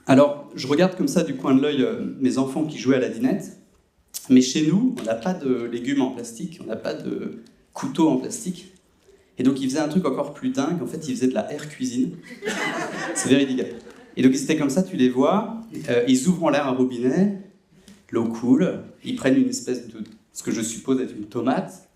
Alors, je regarde comme ça du coin de l'œil mes enfants qui jouaient à la dinette, mais chez nous, on n'a pas de légumes en plastique, on n'a pas de couteau en plastique, et donc ils faisaient un truc encore plus dingue, en fait ils faisaient de la air cuisine, c'est véridique. Et donc c'était comme ça, tu les vois, ils ouvrent en l'air un robinet, l'eau coule, ils prennent une espèce de, ce que je suppose être une tomate,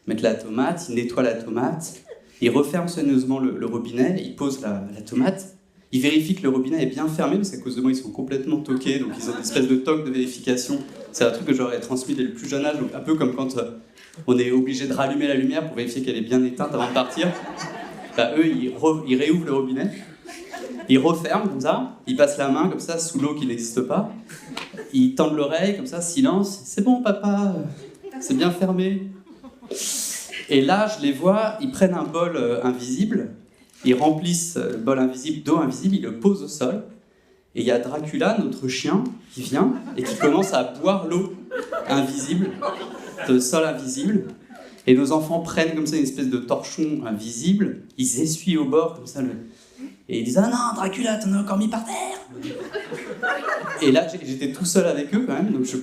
ils mettent la tomate, ils nettoient la tomate, ils referment soigneusement le robinet, ils posent la tomate, ils vérifient que le robinet est bien fermé, parce qu'à cause de moi ils sont complètement toqués, donc ils ont une espèce de toque de vérification. C'est un truc que j'aurais transmis dès le plus jeune âge, donc un peu comme quand on est obligé de rallumer la lumière pour vérifier qu'elle est bien éteinte avant de partir. Bah, eux, ils réouvrent le robinet, ils referment comme ça, ils passent la main comme ça sous l'eau qui n'existe pas, ils tendent l'oreille comme ça, silence, c'est bon papa, C'est bien fermé. Et là, je les vois, ils prennent un bol invisible, ils remplissent le bol invisible d'eau invisible, ils le posent au sol. Et il y a Dracula, notre chien, qui vient et qui commence à boire l'eau invisible, de sol invisible. Et nos enfants prennent comme ça une espèce de torchon invisible, ils essuient au bord comme ça, et ils disent « Ah non, Dracula, t'en as encore mis par terre !» Et là, j'étais tout seul avec eux quand même, donc je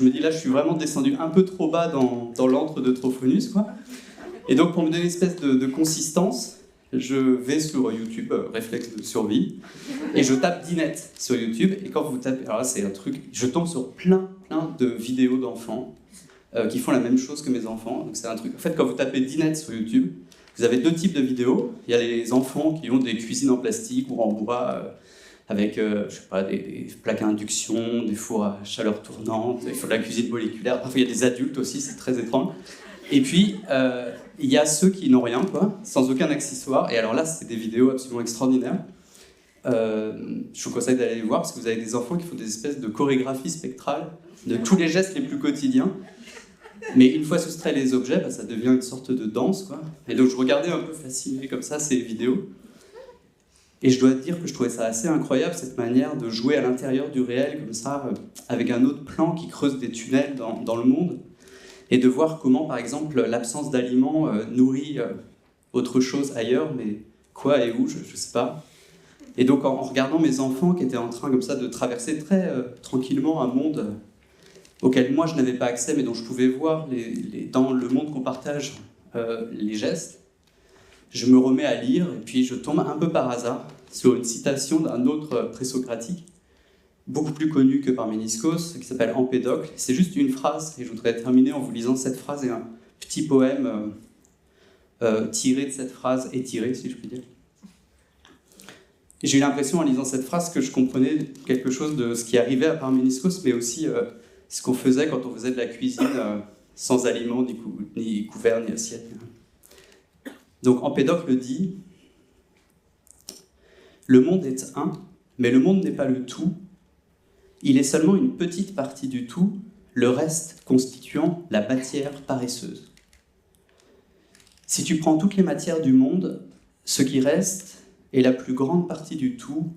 me dis là, je suis vraiment descendu un peu trop bas dans l'antre de Trophonius, quoi. Et donc pour me donner une espèce de consistance, je vais sur YouTube, réflexe de survie, et je tape Dinette sur YouTube, et quand vous tapez, alors là c'est un truc, je tombe sur plein de vidéos d'enfants qui font la même chose que mes enfants, donc c'est un truc, en fait quand vous tapez Dinette sur YouTube, vous avez deux types de vidéos, il y a les enfants qui ont des cuisines en plastique ou en bois, avec, je sais pas, des plaques à induction, des fours à chaleur tournante, il faut de la cuisine moléculaire, parfois il y a des adultes aussi, c'est très étrange. Et puis, il y a ceux qui n'ont rien, quoi, sans aucun accessoire. Et alors là, c'est des vidéos absolument extraordinaires. Je vous conseille d'aller les voir, parce que vous avez des enfants qui font des espèces de chorégraphies spectrales de tous les gestes les plus quotidiens. Mais une fois soustraits les objets, bah, ça devient une sorte de danse, quoi. Et donc, je regardais un peu fasciné comme ça ces vidéos. Et je dois dire que je trouvais ça assez incroyable, cette manière de jouer à l'intérieur du réel, comme ça, avec un autre plan qui creuse des tunnels dans le monde. Et de voir comment, par exemple, l'absence d'aliments nourrit autre chose ailleurs, mais quoi et où, je ne sais pas. Et donc, en regardant mes enfants qui étaient en train, comme ça, de traverser très tranquillement un monde auquel moi, je n'avais pas accès, mais dont je pouvais voir dans le monde qu'on partage les gestes, je me remets à lire, et puis je tombe un peu par hasard sur une citation d'un autre présocratique, beaucoup plus connu que Parméniskos, qui s'appelle Empédocle. C'est juste une phrase, et je voudrais terminer en vous lisant cette phrase et un petit poème tiré de cette phrase, étiré, si je puis dire. Et j'ai eu l'impression, en lisant cette phrase, que je comprenais quelque chose de ce qui arrivait à Parméniskos, mais aussi ce qu'on faisait quand on faisait de la cuisine sans aliments, ni couverts, ni assiettes. Donc Empédocle dit « Le monde est un, mais le monde n'est pas le tout. Il est seulement une petite partie du tout, le reste constituant la matière paresseuse. Si tu prends toutes les matières du monde, ce qui reste est la plus grande partie du tout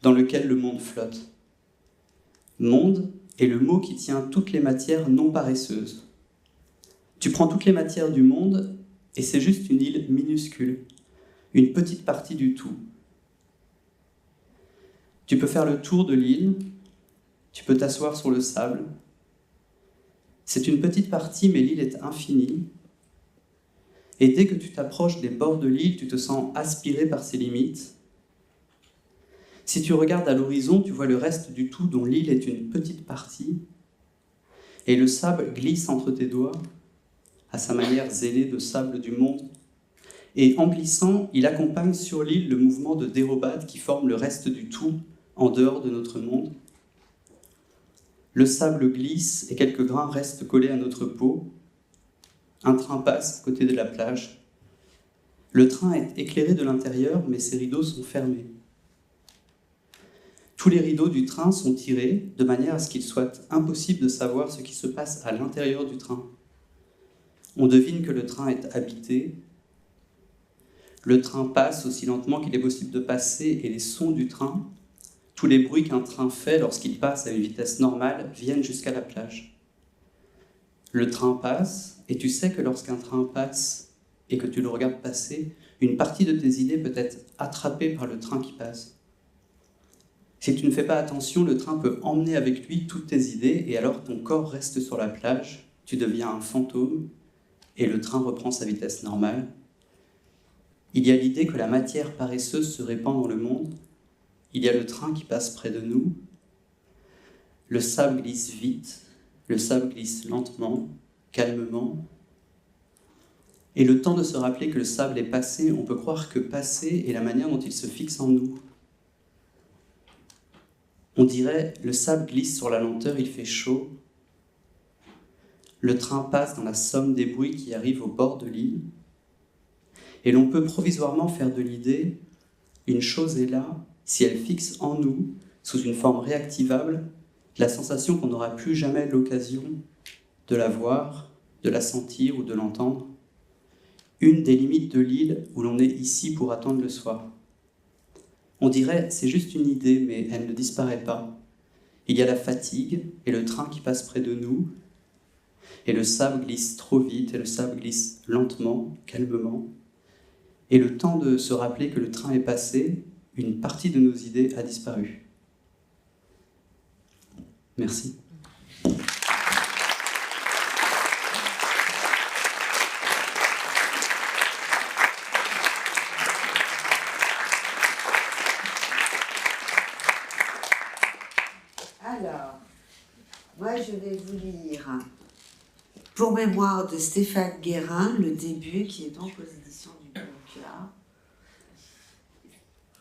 dans lequel le monde flotte. Monde est le mot qui tient toutes les matières non paresseuses. Tu prends toutes les matières du monde et c'est juste une île minuscule, une petite partie du tout. Tu peux faire le tour de l'île, tu peux t'asseoir sur le sable. C'est une petite partie, mais l'île est infinie. Et dès que tu t'approches des bords de l'île, tu te sens aspiré par ses limites. Si tu regardes à l'horizon, tu vois le reste du tout dont l'île est une petite partie. Et le sable glisse entre tes doigts, à sa manière zélée de sable du monde. Et en glissant, il accompagne sur l'île le mouvement de dérobade qui forme le reste du tout en dehors de notre monde. Le sable glisse et quelques grains restent collés à notre peau. Un train passe à côté de la plage. Le train est éclairé de l'intérieur, mais ses rideaux sont fermés. Tous les rideaux du train sont tirés de manière à ce qu'il soit impossible de savoir ce qui se passe à l'intérieur du train. On devine que le train est habité. Le train passe aussi lentement qu'il est possible de passer et les sons du train, tous les bruits qu'un train fait lorsqu'il passe à une vitesse normale, viennent jusqu'à la plage. Le train passe, et tu sais que lorsqu'un train passe et que tu le regardes passer, une partie de tes idées peut être attrapée par le train qui passe. Si tu ne fais pas attention, le train peut emmener avec lui toutes tes idées, et alors ton corps reste sur la plage, tu deviens un fantôme, et le train reprend sa vitesse normale. Il y a l'idée que la matière paresseuse se répand dans le monde. Il y a le train qui passe près de nous. Le sable glisse vite, le sable glisse lentement, calmement. Et le temps de se rappeler que le sable est passé, on peut croire que passer est la manière dont il se fixe en nous. On dirait, le sable glisse sur la lenteur, il fait chaud. Le train passe dans la somme des bruits qui arrivent au bord de l'île. Et l'on peut provisoirement faire de l'idée, une chose est là, si elle fixe en nous, sous une forme réactivable, la sensation qu'on n'aura plus jamais l'occasion de la voir de la sentir ou de l'entendre. Une des limites de l'île où l'on est ici pour attendre le soir. On dirait c'est juste une idée, mais elle ne disparaît pas. Il y a la fatigue et le train qui passe près de nous, et le sable glisse trop vite, et le sable glisse lentement, calmement. Et le temps de se rappeler que le train est passé, une partie de nos idées a disparu. Merci. Alors, moi je vais vous lire Pour mémoire de Stéphane Guérin, le début, qui est donc aux éditions du Bouquin.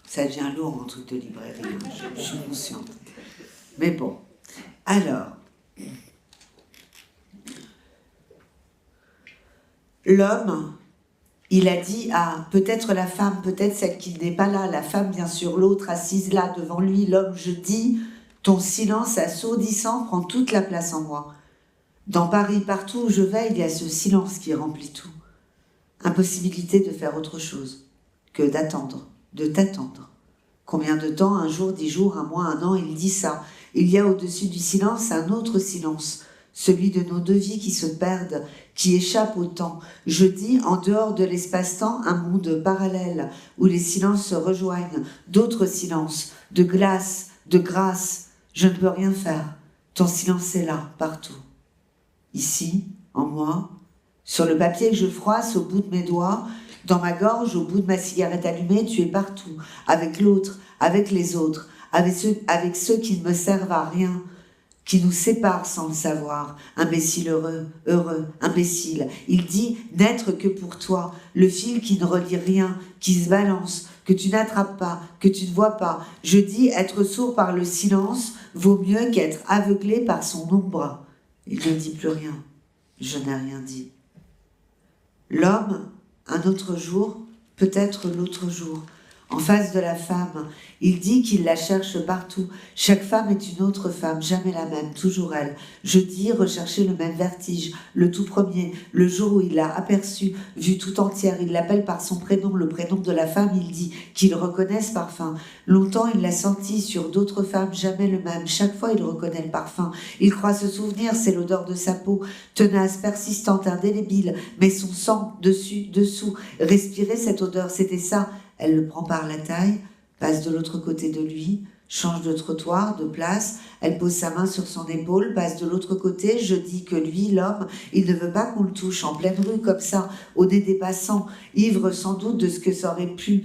Ça devient lourd en truc de librairie, hein, je suis consciente. Mais bon, alors, l'homme, il a dit à peut-être la femme, peut-être celle qui n'est pas là, la femme bien sûr, l'autre assise là devant lui, l'homme, je dis, ton silence assourdissant prend toute la place en moi. Dans Paris, partout où je vais, il y a ce silence qui remplit tout. Impossibilité de faire autre chose que d'attendre, de t'attendre. Combien de temps, un jour, 10 jours, un mois, un an, il dit ça. Il y a au-dessus du silence un autre silence, celui de nos deux vies qui se perdent, qui échappent au temps. Je dis, en dehors de l'espace-temps, un monde parallèle, où les silences se rejoignent, d'autres silences, de glace, de grâce. Je ne peux rien faire. Ton silence est là, partout. Ici, en moi, sur le papier que je froisse au bout de mes doigts, dans ma gorge, au bout de ma cigarette allumée, tu es partout, avec l'autre, avec les autres, avec ceux qui ne me servent à rien, qui nous séparent sans le savoir. Imbécile heureux, heureux, imbécile. Il dit n'être que pour toi, le fil qui ne relie rien, qui se balance, que tu n'attrapes pas, que tu ne vois pas. Je dis être sourd par le silence vaut mieux qu'être aveuglé par son ombre. Il ne dit plus rien. Je n'ai rien dit. L'homme, un autre jour, peut-être l'autre jour, en face de la femme, il dit qu'il la cherche partout. Chaque femme est une autre femme, jamais la même, toujours elle. Je dis rechercher le même vertige, le tout premier, le jour où il l'a aperçue, vue tout entière. Il l'appelle par son prénom, le prénom de la femme, il dit qu'il reconnaît ce parfum. Longtemps il l'a senti sur d'autres femmes, jamais le même. Chaque fois il reconnaît le parfum. Il croit se souvenir, c'est l'odeur de sa peau, tenace, persistante, indélébile, mais son sang dessus, dessous. Respirer cette odeur, c'était ça. Elle le prend par la taille, passe de l'autre côté de lui, change de trottoir, de place, elle pose sa main sur son épaule, passe de l'autre côté, je dis que lui, l'homme, il ne veut pas qu'on le touche en pleine rue comme ça, au nez des passants, ivre sans doute de ce que ça aurait pu.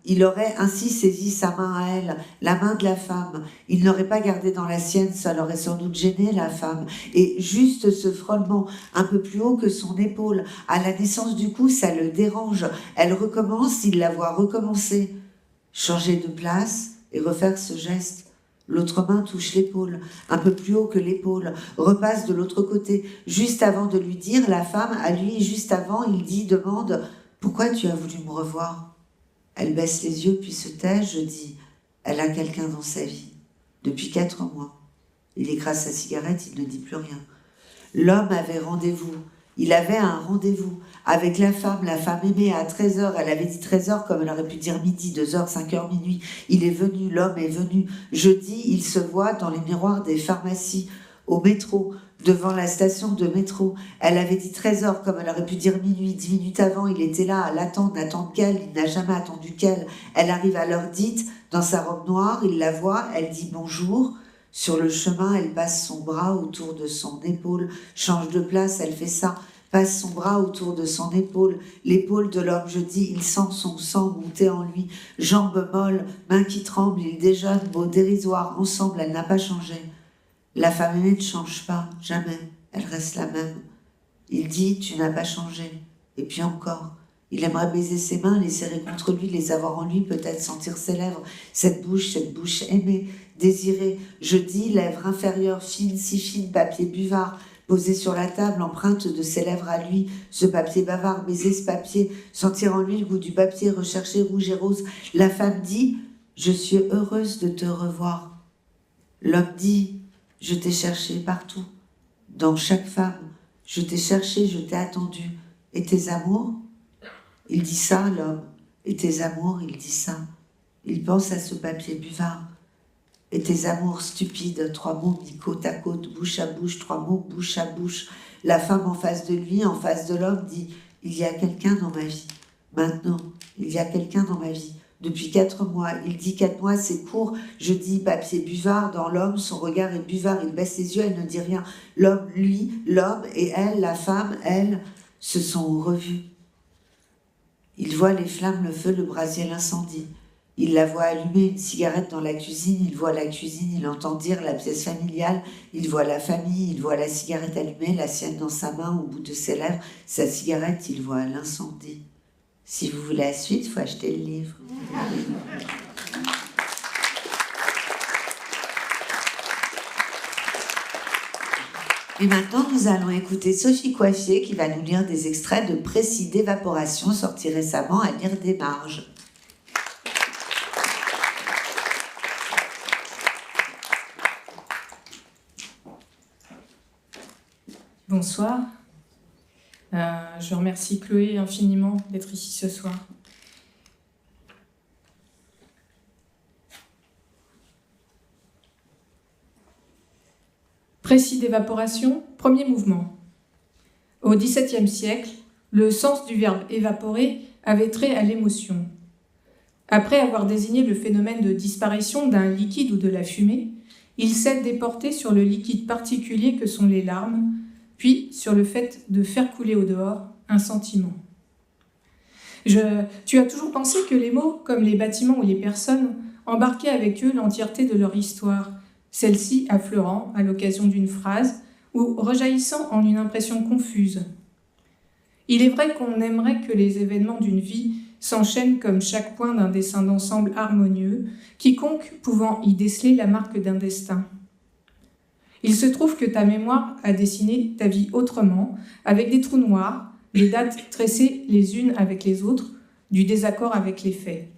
Il aurait ainsi saisi sa main à elle, la main de la femme. Il n'aurait pas gardé dans la sienne, ça l'aurait sans doute gêné, la femme. Et juste ce frôlement, un peu plus haut que son épaule, à la naissance du cou, ça le dérange. Elle recommence, il la voit recommencer. Changer de place et refaire ce geste. L'autre main touche l'épaule, un peu plus haut que l'épaule, repasse de l'autre côté. Juste avant de lui dire, la femme, à lui, juste avant, il demande « Pourquoi tu as voulu me revoir ?» Elle baisse les yeux puis se tait, je dis « Elle a quelqu'un dans sa vie, depuis 4 mois. » Il écrase sa cigarette, il ne dit plus rien. L'homme avait rendez-vous, il avait un rendez-vous avec la femme aimée à 13h, elle avait dit 13h comme elle aurait pu dire midi, 2h, 5h, minuit. Il est venu, l'homme est venu. Jeudi, il se voit dans les miroirs des pharmacies, au métro, devant la station de métro. Elle avait dit 13h comme elle aurait pu dire minuit. 10 minutes avant, il était là à l'attendre, n'attendre qu'elle, il n'a jamais attendu qu'elle. Elle arrive à l'heure dite, dans sa robe noire, il la voit, elle dit bonjour. Sur le chemin, elle passe son bras autour de son épaule, change de place, elle fait ça, passe son bras autour de son épaule, l'épaule de l'homme, je dis, il sent son sang monter en lui, jambes molles, mains qui tremblent, il déjeune, mots dérisoires, ensemble, elle n'a pas changé. La femme aimée ne change pas, jamais, elle reste la même. Il dit, tu n'as pas changé, et puis encore. Il aimerait baiser ses mains, les serrer contre lui, les avoir en lui, peut-être sentir ses lèvres, cette bouche aimée, désirée. Je dis, lèvres inférieures, fines, si fines, papier buvard, posé sur la table, empreinte de ses lèvres à lui, ce papier bavard, baiser ce papier, sentir en lui le goût du papier, rechercher rouge et rose. La femme dit, je suis heureuse de te revoir. L'homme dit, je t'ai cherché partout, dans chaque femme. Je t'ai cherché, je t'ai attendu. Et tes amours? Il dit ça, l'homme. Et tes amours, il dit ça. Il pense à ce papier buvard. Et tes amours stupides, 3 mots mis côte à côte, bouche à bouche, 3 mots bouche à bouche. La femme en face de lui, en face de l'homme, dit « Il y a quelqu'un dans ma vie. Maintenant, il y a quelqu'un dans ma vie. Depuis 4 mois, il dit 4 mois, c'est court. Je dis papier buvard dans l'homme, son regard est buvard, il baisse les yeux, elle ne dit rien. L'homme, lui, l'homme et elle, la femme, elle, se sont revus. Il voit les flammes, le feu, le brasier, l'incendie. Il la voit allumer une cigarette dans la cuisine, il voit la cuisine, il entend dire la pièce familiale, il voit la famille, il voit la cigarette allumée, la sienne dans sa main, au bout de ses lèvres, sa cigarette, il voit l'incendie. Si vous voulez la suite, il faut acheter le livre. Et maintenant, nous allons écouter Sophie Coiffier qui va nous lire des extraits de Précis d'évaporation, sortis récemment à Lire des Marges. Bonsoir. Je remercie Chloé infiniment d'être ici ce soir. Précis d'évaporation, premier mouvement. Au XVIIe siècle, le sens du verbe évaporer avait trait à l'émotion. Après avoir désigné le phénomène de disparition d'un liquide ou de la fumée, il s'est déporté sur le liquide particulier que sont les larmes, puis sur le fait de faire couler au dehors un sentiment. Tu as toujours pensé que les mots, comme les bâtiments ou les personnes, embarquaient avec eux l'entièreté de leur histoire, celle-ci affleurant à l'occasion d'une phrase ou rejaillissant en une impression confuse. Il est vrai qu'on aimerait que les événements d'une vie s'enchaînent comme chaque point d'un dessin d'ensemble harmonieux, quiconque pouvant y déceler la marque d'un destin. Il se trouve que ta mémoire a dessiné ta vie autrement, avec des trous noirs, des dates tressées les unes avec les autres, du désaccord avec les faits.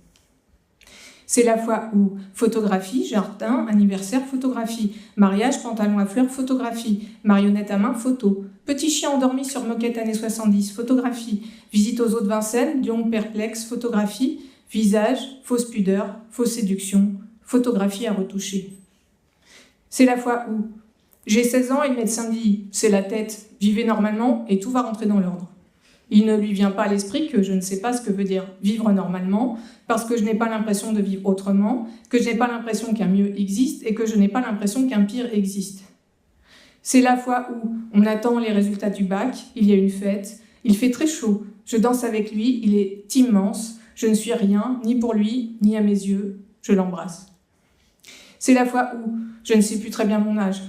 C'est la fois où photographie, jardin, anniversaire, photographie, mariage, pantalon à fleurs, photographie, marionnette à main, photo, petit chien endormi sur moquette années 70, photographie, visite aux eaux de Vincennes, lion perplexe, photographie, visage, fausse pudeur, fausse séduction, photographie à retoucher. C'est la fois où j'ai 16 ans et le médecin dit « c'est la tête, vivez normalement et tout va rentrer dans l'ordre ». Il ne lui vient pas à l'esprit que je ne sais pas ce que veut dire vivre normalement, parce que je n'ai pas l'impression de vivre autrement, que je n'ai pas l'impression qu'un mieux existe et que je n'ai pas l'impression qu'un pire existe. C'est la fois où on attend les résultats du bac, il y a une fête, il fait très chaud, je danse avec lui, il est immense, je ne suis rien, ni pour lui, ni à mes yeux, je l'embrasse. C'est la fois où je ne sais plus très bien mon âge.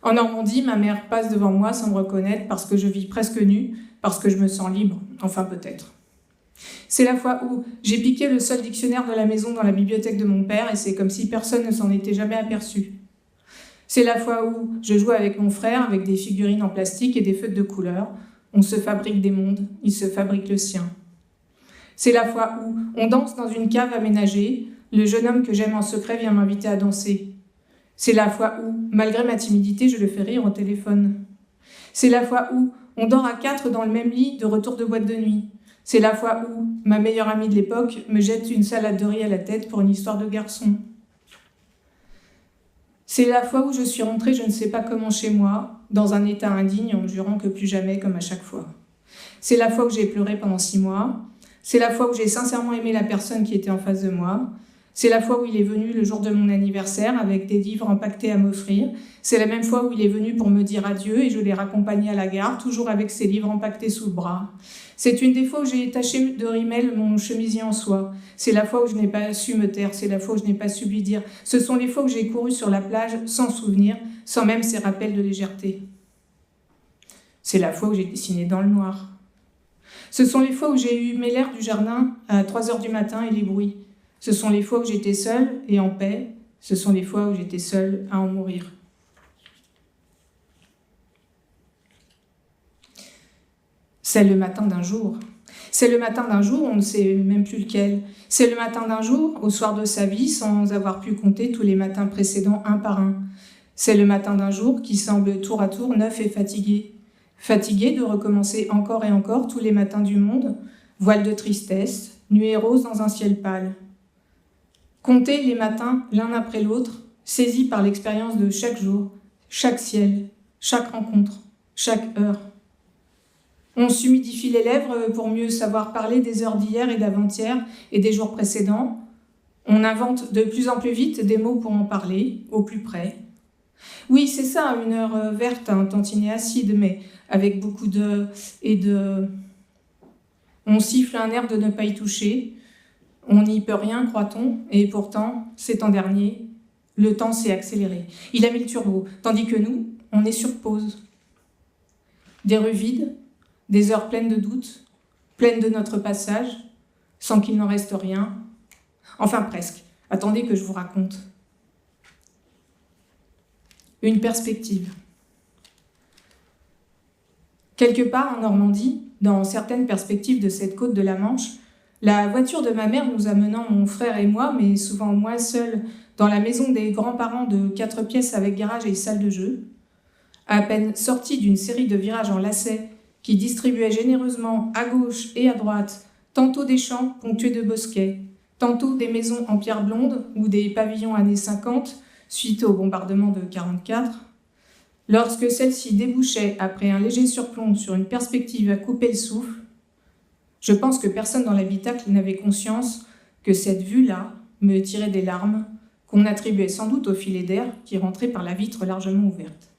En Normandie, ma mère passe devant moi sans me reconnaître parce que je vis presque nue, parce que je me sens libre, enfin peut-être. C'est la fois où j'ai piqué le seul dictionnaire de la maison dans la bibliothèque de mon père et c'est comme si personne ne s'en était jamais aperçu. C'est la fois où je joue avec mon frère avec des figurines en plastique et des feutres de couleur. On se fabrique des mondes, il se fabrique le sien. C'est la fois où on danse dans une cave aménagée, le jeune homme que j'aime en secret vient m'inviter à danser. C'est la fois où, malgré ma timidité, je le fais rire au téléphone. C'est la fois où on dort à 4 dans le même lit de retour de boîte de nuit. C'est la fois où ma meilleure amie de l'époque me jette une salade de riz à la tête pour une histoire de garçon. C'est la fois où je suis rentrée je ne sais pas comment chez moi, dans un état indigne en me jurant que plus jamais comme à chaque fois. C'est la fois où j'ai pleuré pendant 6 mois. C'est la fois où j'ai sincèrement aimé la personne qui était en face de moi. C'est la fois où il est venu le jour de mon anniversaire avec des livres empaquetés à m'offrir. C'est la même fois où il est venu pour me dire adieu et je l'ai raccompagné à la gare, toujours avec ses livres empaquetés sous le bras. C'est une des fois où j'ai taché de rimel mon chemisier en soie. C'est la fois où je n'ai pas su me taire. C'est la fois où je n'ai pas su lui dire. Ce sont les fois où j'ai couru sur la plage sans souvenir, sans même ces rappels de légèreté. C'est la fois où j'ai dessiné dans le noir. Ce sont les fois où j'ai eu mes l'air du jardin à 3h du matin et les bruits. Ce sont les fois où j'étais seule et en paix. Ce sont les fois où j'étais seule à en mourir. C'est le matin d'un jour. C'est le matin d'un jour, on ne sait même plus lequel. C'est le matin d'un jour, au soir de sa vie, sans avoir pu compter tous les matins précédents un par un. C'est le matin d'un jour qui semble tour à tour neuf et fatigué. Fatiguée de recommencer encore et encore tous les matins du monde, voile de tristesse, nuée rose dans un ciel pâle. Compter les matins l'un après l'autre, saisie par l'expérience de chaque jour, chaque ciel, chaque rencontre, chaque heure. On s'humidifie les lèvres pour mieux savoir parler des heures d'hier et d'avant-hier et des jours précédents. On invente de plus en plus vite des mots pour en parler, au plus près. Oui, c'est ça, une heure verte, un tantinet acide, mais avec beaucoup de... et de... On siffle un air de ne pas y toucher. On n'y peut rien, croit-on, et pourtant, ces temps derniers, le temps s'est accéléré. Il a mis le turbo, tandis que nous, on est sur pause. Des rues vides, des heures pleines de doutes, pleines de notre passage, sans qu'il n'en reste rien. Enfin presque. Attendez que je vous raconte. Une perspective. Quelque part en Normandie, dans certaines perspectives de cette côte de la Manche, la voiture de ma mère nous amenant mon frère et moi, mais souvent moi seule, dans la maison des grands-parents de 4 pièces avec garage et salle de jeu, à peine sortie d'une série de virages en lacets qui distribuaient généreusement à gauche et à droite tantôt des champs ponctués de bosquets, tantôt des maisons en pierre blonde ou des pavillons années 50 suite au bombardement de 1944, lorsque celle-ci débouchait après un léger surplomb sur une perspective à couper le souffle, je pense que personne dans l'habitacle n'avait conscience que cette vue-là me tirait des larmes qu'on attribuait sans doute au filet d'air qui rentrait par la vitre largement ouverte.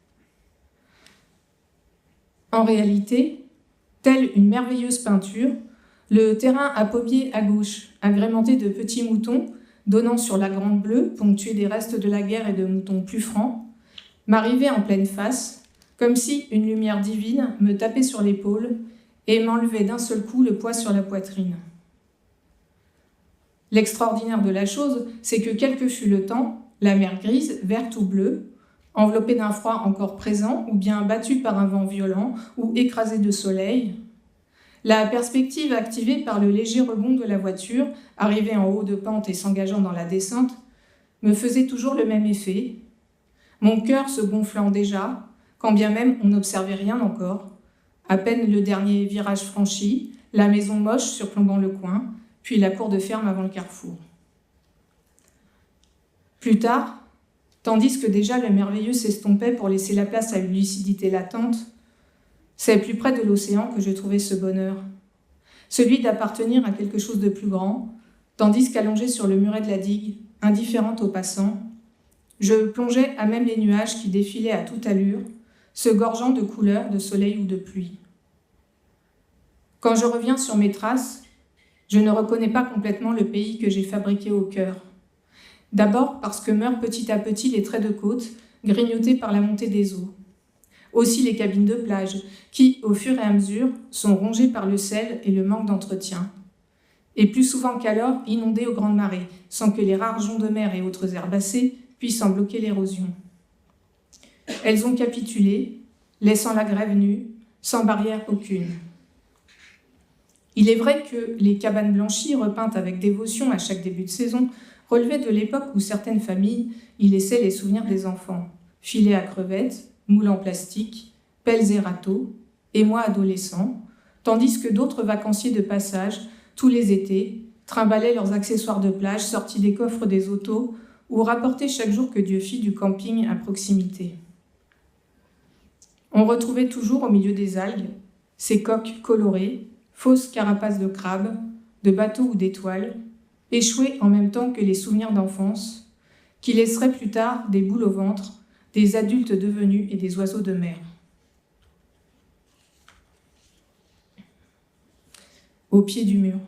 En réalité, telle une merveilleuse peinture, le terrain à pommiers à gauche, agrémenté de petits moutons, donnant sur la Grande Bleue, ponctuée des restes de la guerre et de moutons plus francs, m'arrivait en pleine face, comme si une lumière divine me tapait sur l'épaule et m'enlevait d'un seul coup le poids sur la poitrine. L'extraordinaire de la chose, c'est que quel que fût le temps, la mer grise, verte ou bleue, enveloppée d'un froid encore présent ou bien battue par un vent violent ou écrasée de soleil, la perspective activée par le léger rebond de la voiture, arrivée en haut de pente et s'engageant dans la descente, me faisait toujours le même effet, mon cœur se gonflant déjà, quand bien même on n'observait rien encore, à peine le dernier virage franchi, la maison moche surplombant le coin, puis la cour de ferme avant le carrefour. Plus tard, tandis que déjà le merveilleux s'estompait pour laisser la place à une lucidité latente, c'est plus près de l'océan que je trouvais ce bonheur, celui d'appartenir à quelque chose de plus grand, tandis qu'allongé sur le muret de la digue, indifférente aux passants, je plongeais à même les nuages qui défilaient à toute allure, se gorgeant de couleurs, de soleil ou de pluie. Quand je reviens sur mes traces, je ne reconnais pas complètement le pays que j'ai fabriqué au cœur. D'abord parce que meurent petit à petit les traits de côte, grignotés par la montée des eaux. Aussi les cabines de plage, qui, au fur et à mesure, sont rongées par le sel et le manque d'entretien. Et plus souvent qu'alors, inondées aux grandes marées, sans que les rares joncs de mer et autres herbacées puissent en bloquer l'érosion. Elles ont capitulé, laissant la grève nue, sans barrière aucune. Il est vrai que les cabanes blanchies, repeintes avec dévotion à chaque début de saison, relevaient de l'époque où certaines familles y laissaient les souvenirs des enfants. Filets à crevettes, moules en plastique, pelles et râteaux, et moi adolescent, tandis que d'autres vacanciers de passage, tous les étés, trimballaient leurs accessoires de plage sortis des coffres des autos ou rapportaient chaque jour que Dieu fit du camping à proximité. On retrouvait toujours au milieu des algues ces coques colorées, fausses carapaces de crabes, de bateaux ou d'étoiles, échouées en même temps que les souvenirs d'enfance, qui laisseraient plus tard des boules au ventre, des adultes devenus et des oiseaux de mer. Au pied du mur.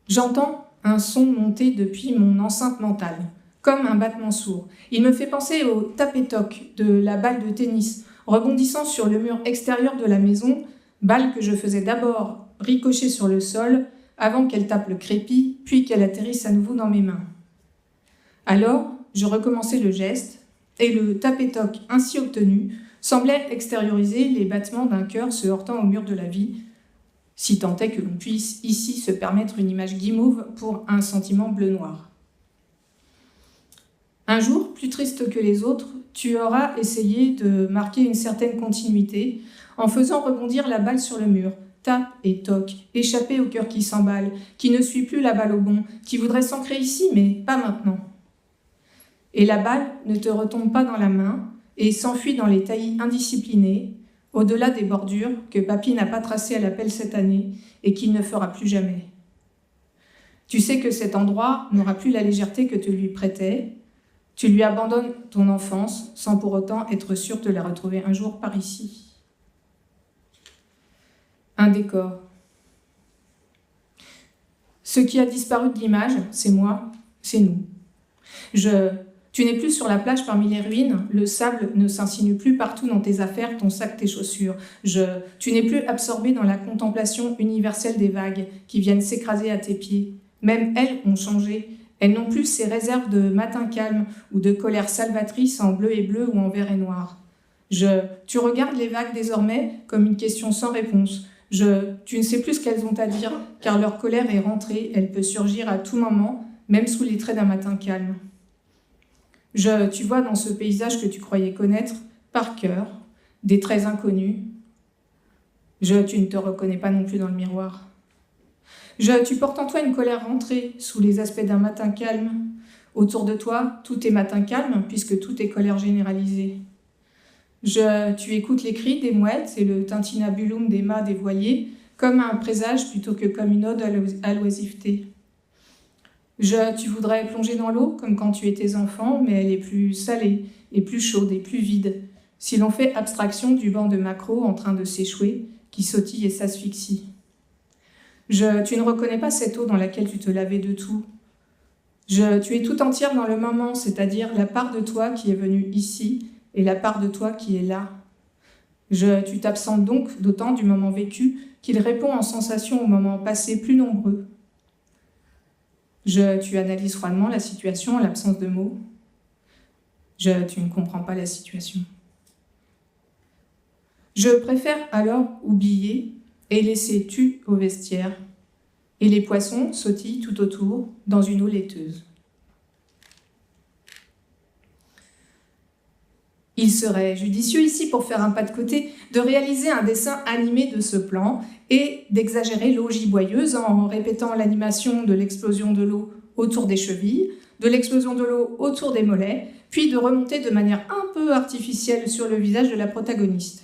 J'entends un son monter depuis mon enceinte mentale, comme un battement sourd. Il me fait penser au tapétoc de la balle de tennis, rebondissant sur le mur extérieur de la maison, balle que je faisais d'abord ricocher sur le sol, avant qu'elle tape le crépi, puis qu'elle atterrisse à nouveau dans mes mains. Alors, je recommençais le geste, et le tapétoc ainsi obtenu semblait extérioriser les battements d'un cœur se heurtant au mur de la vie, si tant est que l'on puisse ici se permettre une image guimauve pour un sentiment bleu-noir. Un jour, plus triste que les autres, tu auras essayé de marquer une certaine continuité en faisant rebondir la balle sur le mur. Tape et toc, échappé au cœur qui s'emballe, qui ne suit plus la balle au bon, qui voudrait s'ancrer ici, mais pas maintenant. Et la balle ne te retombe pas dans la main et s'enfuit dans les taillis indisciplinés, au-delà des bordures que papy n'a pas tracées à la pelle cette année et qu'il ne fera plus jamais. Tu sais que cet endroit n'aura plus la légèreté que tu lui prêtais. Tu lui abandonnes ton enfance sans pour autant être sûr de la retrouver un jour par ici. Un décor. Ce qui a disparu de l'image, c'est moi, c'est nous. Tu n'es plus sur la plage parmi les ruines, le sable ne s'insinue plus partout dans tes affaires, ton sac, tes chaussures. Tu n'es plus absorbé dans la contemplation universelle des vagues qui viennent s'écraser à tes pieds. Même elles ont changé. Elles n'ont plus ces réserves de matin calme ou de colère salvatrice en bleu et bleu ou en vert et noir. Tu regardes les vagues désormais comme une question sans réponse. Tu ne sais plus ce qu'elles ont à dire, car leur colère est rentrée, elle peut surgir à tout moment, même sous les traits d'un matin calme. Tu vois dans ce paysage que tu croyais connaître, par cœur, des traits inconnus. Tu ne te reconnais pas non plus dans le miroir. Tu portes en toi une colère rentrée sous les aspects d'un matin calme. Autour de toi, tout est matin calme, puisque tout est colère généralisée. Tu écoutes les cris des mouettes et le tintinabulum des mâts des voiliers comme un présage plutôt que comme une ode à l'oisiveté. Tu voudrais plonger dans l'eau comme quand tu étais enfant, mais elle est plus salée et plus chaude et plus vide, si l'on fait abstraction du banc de maquereaux en train de s'échouer, qui sautille et s'asphyxie. Tu ne reconnais pas cette eau dans laquelle tu te lavais de tout. Tu es tout entière dans le moment, c'est-à-dire la part de toi qui est venue ici, et la part de toi qui est là. Tu t'absentes donc d'autant du moment vécu qu'il répond en sensations au moment passé plus nombreux. Tu analyses froidement la situation en l'absence de mots. Tu ne comprends pas la situation. Je préfère alors oublier et laisser tu au vestiaire, et les poissons sautillent tout autour dans une eau laiteuse. Il serait judicieux ici, pour faire un pas de côté, de réaliser un dessin animé de ce plan et d'exagérer l'eau giboyeuse en répétant l'animation de l'explosion de l'eau autour des chevilles, de l'explosion de l'eau autour des mollets, puis de remonter de manière un peu artificielle sur le visage de la protagoniste.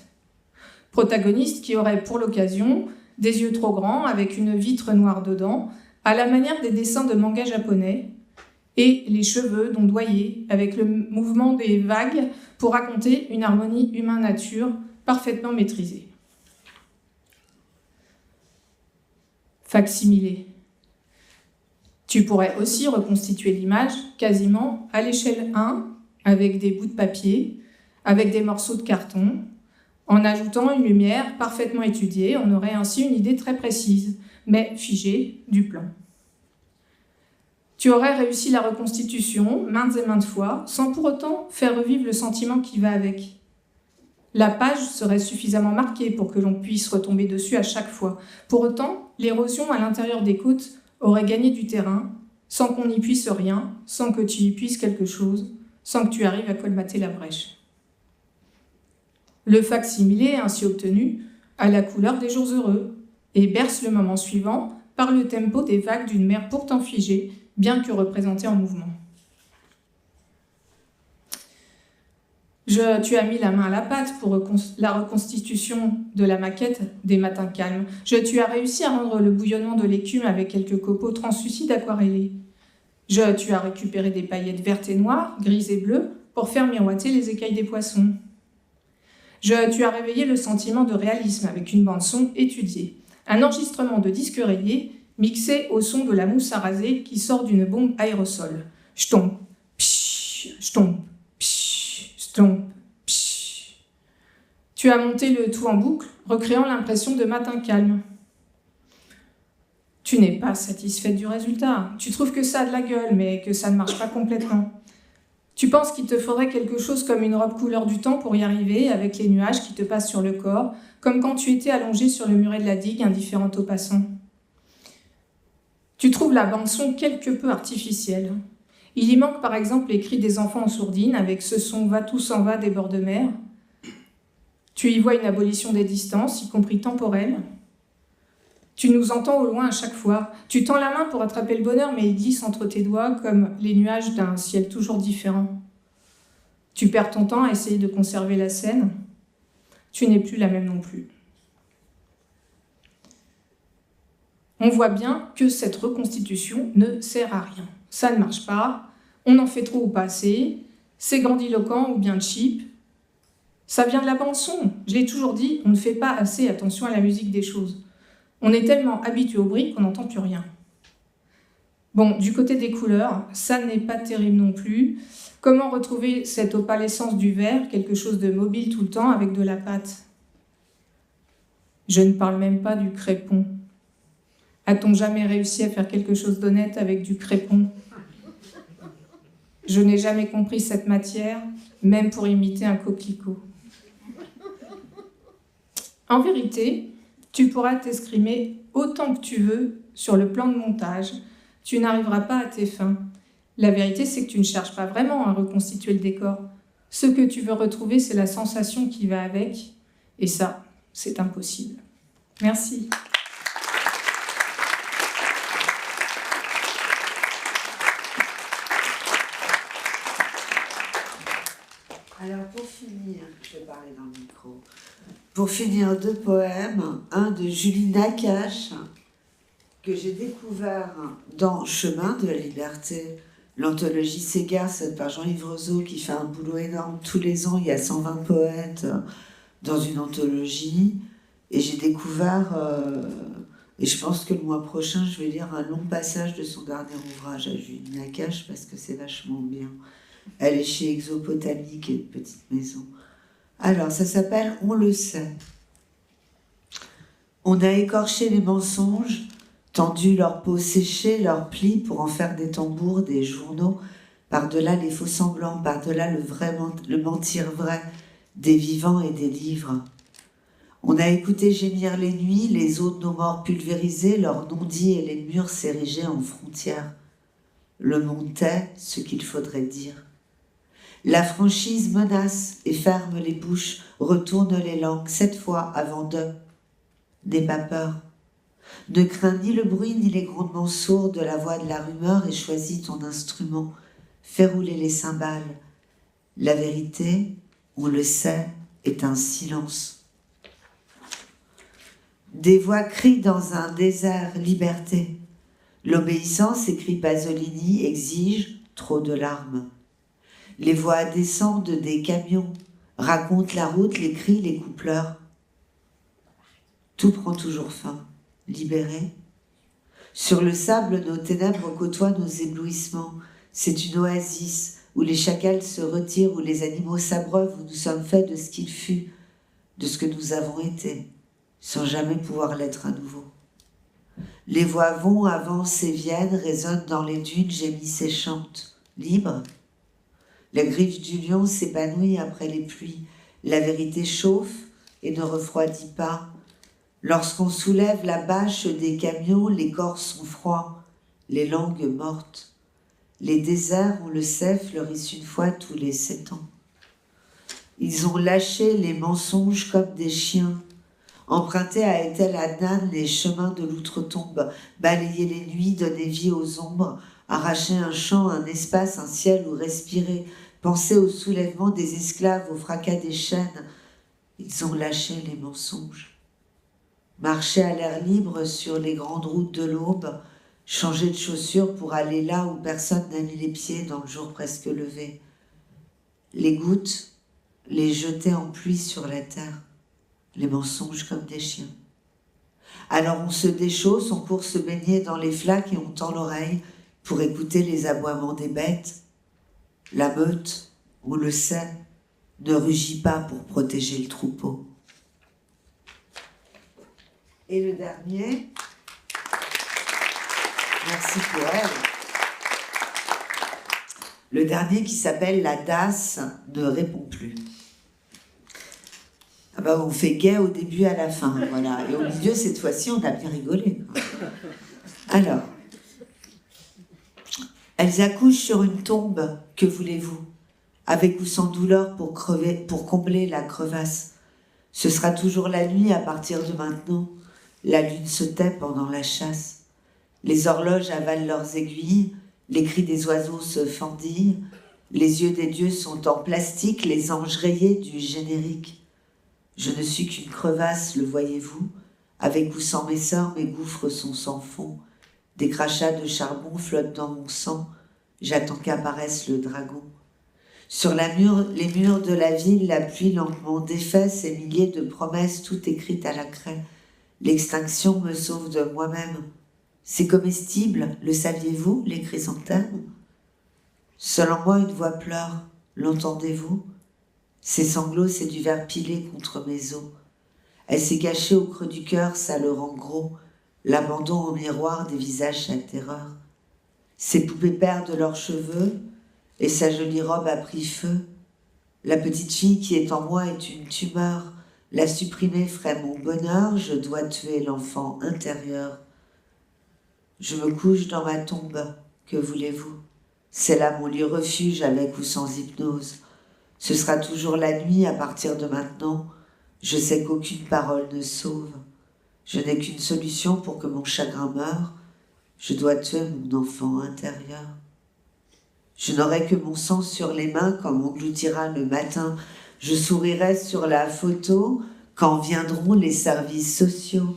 Protagoniste qui aurait pour l'occasion des yeux trop grands avec une vitre noire dedans, à la manière des dessins de manga japonais, et les cheveux d'ondoyer avec le mouvement des vagues pour raconter une harmonie humain-nature parfaitement maîtrisée. Facsimilé. Tu pourrais aussi reconstituer l'image quasiment à l'échelle 1, avec des bouts de papier, avec des morceaux de carton. En ajoutant une lumière parfaitement étudiée, on aurait ainsi une idée très précise, mais figée, du plan. Tu aurais réussi la reconstitution maintes et maintes fois, sans pour autant faire revivre le sentiment qui va avec. La page serait suffisamment marquée pour que l'on puisse retomber dessus à chaque fois. Pour autant, l'érosion à l'intérieur des côtes aurait gagné du terrain, sans qu'on n'y puisse rien, sans que tu y puisses quelque chose, sans que tu arrives à colmater la brèche. Le facsimilé ainsi obtenu a la couleur des jours heureux et berce le moment suivant par le tempo des vagues d'une mer pourtant figée, bien que représentée en mouvement. Tu as mis la main à la pâte pour la reconstitution de la maquette des matins calmes. Tu as réussi à rendre le bouillonnement de l'écume avec quelques copeaux translucides aquarellés. Tu as récupéré des paillettes vertes et noires, grises et bleues, pour faire miroiter les écailles des poissons. Tu as réveillé le sentiment de réalisme avec une bande-son étudiée. Un enregistrement de disque rayé mixé au son de la mousse à raser qui sort d'une bombe aérosol. Ch'tomp, psh, ch'tomp, psh, ch'tomp, psh. Tu as monté le tout en boucle, recréant l'impression de matin calme. Tu n'es pas satisfaite du résultat. Tu trouves que ça a de la gueule, mais que ça ne marche pas complètement. Tu penses qu'il te faudrait quelque chose comme une robe couleur du temps pour y arriver, avec les nuages qui te passent sur le corps, comme quand tu étais allongé sur le muret de la digue, indifférente aux passants. Tu trouves la bande-son quelque peu artificielle. Il y manque par exemple les cris des enfants en sourdine avec ce son « va tout s'en va » des bords de mer. Tu y vois une abolition des distances, y compris temporelles. Tu nous entends au loin à chaque fois. Tu tends la main pour attraper le bonheur, mais il glisse entre tes doigts comme les nuages d'un ciel toujours différent. Tu perds ton temps à essayer de conserver la scène. Tu n'es plus la même non plus. On voit bien que cette reconstitution ne sert à rien. Ça ne marche pas, on en fait trop ou pas assez, c'est grandiloquent ou bien cheap. Ça vient de la bande-son. Je l'ai toujours dit, on ne fait pas assez attention à la musique des choses. On est tellement habitué au bruit qu'on n'entend plus rien. Bon, du côté des couleurs, ça n'est pas terrible non plus. Comment retrouver cette opalescence du vert, quelque chose de mobile tout le temps avec de la pâte? Je ne parle même pas du crépon. A-t-on jamais réussi à faire quelque chose d'honnête avec du crépon? Je n'ai jamais compris cette matière, même pour imiter un coquelicot. En vérité, tu pourras t'exprimer autant que tu veux sur le plan de montage. Tu n'arriveras pas à tes fins. La vérité, c'est que tu ne cherches pas vraiment à reconstituer le décor. Ce que tu veux retrouver, c'est la sensation qui va avec. Et ça, c'est impossible. Merci. Alors pour finir, je vais parler dans le micro. Pour finir, 2 poèmes, un de Julie Nakache, que j'ai découvert dans Chemin de la liberté, l'anthologie Ségars par Jean-Yves Roseau, qui fait un boulot énorme. Tous les ans, il y a 120 poètes dans une anthologie. Et j'ai découvert, et je pense que le mois prochain, je vais lire un long passage de son dernier ouvrage à Julie Nakache, parce que c'est vachement bien. Elle est chez Exopotamique et une petite maison. Alors, ça s'appelle « On le sait ». On a écorché les mensonges, tendu leurs peaux séchées, leurs plis pour en faire des tambours, des journaux, par-delà les faux-semblants, par-delà le mentir vrai, des vivants et des livres. On a écouté gémir les nuits, les os de nos morts pulvérisés, leurs non-dits et les murs s'ériger en frontières. Le monde tait ce qu'il faudrait dire. La franchise menace et ferme les bouches, retourne les langues, cette fois avant d'eux. N'aie pas peur. Ne crains ni le bruit ni les grondements sourds de la voix de la rumeur et choisis ton instrument. Fais rouler les cymbales. La vérité, on le sait, est un silence. Des voix crient dans un désert liberté. L'obéissance, écrit Pasolini, exige trop de larmes. Les voix descendent des camions, racontent la route, les cris, les coups pleurent. Tout prend toujours fin. Libéré. Sur le sable, nos ténèbres côtoient nos éblouissements. C'est une oasis où les chacals se retirent, où les animaux s'abreuvent, où nous sommes faits de ce qu'il fut, de ce que nous avons été, sans jamais pouvoir l'être à nouveau. Les voix vont, avancent et viennent, résonnent dans les dunes, gémissent et chantent. Libres. La griffe du lion s'épanouit après les pluies. La vérité chauffe et ne refroidit pas. Lorsqu'on soulève la bâche des camions, les corps sont froids, les langues mortes. Les déserts, on le sait, fleurissent une fois tous les 7 ans. Ils ont lâché les mensonges comme des chiens, emprunté à Ethel Adnan les chemins de l'outre-tombe, balayé les nuits, donné vie aux ombres, arraché un champ, un espace, un ciel où respirer, penser au soulèvement des esclaves, au fracas des chaînes. Ils ont lâché les mensonges. Marcher à l'air libre sur les grandes routes de l'aube, changer de chaussures pour aller là où personne n'a mis les pieds dans le jour presque levé. Les gouttes, les jeter en pluie sur la terre, les mensonges comme des chiens. Alors on se déchausse, on court se baigner dans les flaques et on tend l'oreille pour écouter les aboiements des bêtes. La meute, on le sait, ne rugit pas pour protéger le troupeau. Et le dernier, merci pour elle, le dernier qui s'appelle « La DAS ne répond plus ». Ah bah on fait gai au début à la fin, voilà. Et au milieu, cette fois-ci, on a bien rigolé. Alors, Elles accouchent sur une tombe, que voulez-vous? Avec ou sans douleur pour combler la crevasse. Ce sera toujours la nuit à partir de maintenant. La lune se tait pendant la chasse. Les horloges avalent leurs aiguilles, les cris des oiseaux se fendillent, les yeux des dieux sont en plastique, les anges rayés du générique. Je ne suis qu'une crevasse, le voyez-vous? Avec ou sans mes sœurs, mes gouffres sont sans fond. Des crachats de charbon flottent dans mon sang. J'attends qu'apparaisse le dragon. Sur les murs de la ville, la pluie lentement défait ces milliers de promesses toutes écrites à la craie. L'extinction me sauve de moi-même. C'est comestible, le saviez-vous, les chrysanthèmes? Seul en moi une voix pleure, l'entendez-vous? Ces sanglots, c'est du verre pilé contre mes os. Elle s'est cachée au creux du cœur, ça le rend gros, l'abandon en miroir des visages à terreur. Ses poupées perdent leurs cheveux, et sa jolie robe a pris feu. La petite fille qui est en moi est une tumeur, la supprimer ferait mon bonheur, je dois tuer l'enfant intérieur. Je me couche dans ma tombe, que voulez-vous? C'est là mon lieu refuge avec ou sans hypnose. Ce sera toujours la nuit à partir de maintenant. Je sais qu'aucune parole ne sauve. Je n'ai qu'une solution pour que mon chagrin meure. Je dois tuer mon enfant intérieur. Je n'aurai que mon sang sur les mains quand m'engloutira le matin. Je sourirai sur la photo quand viendront les services sociaux.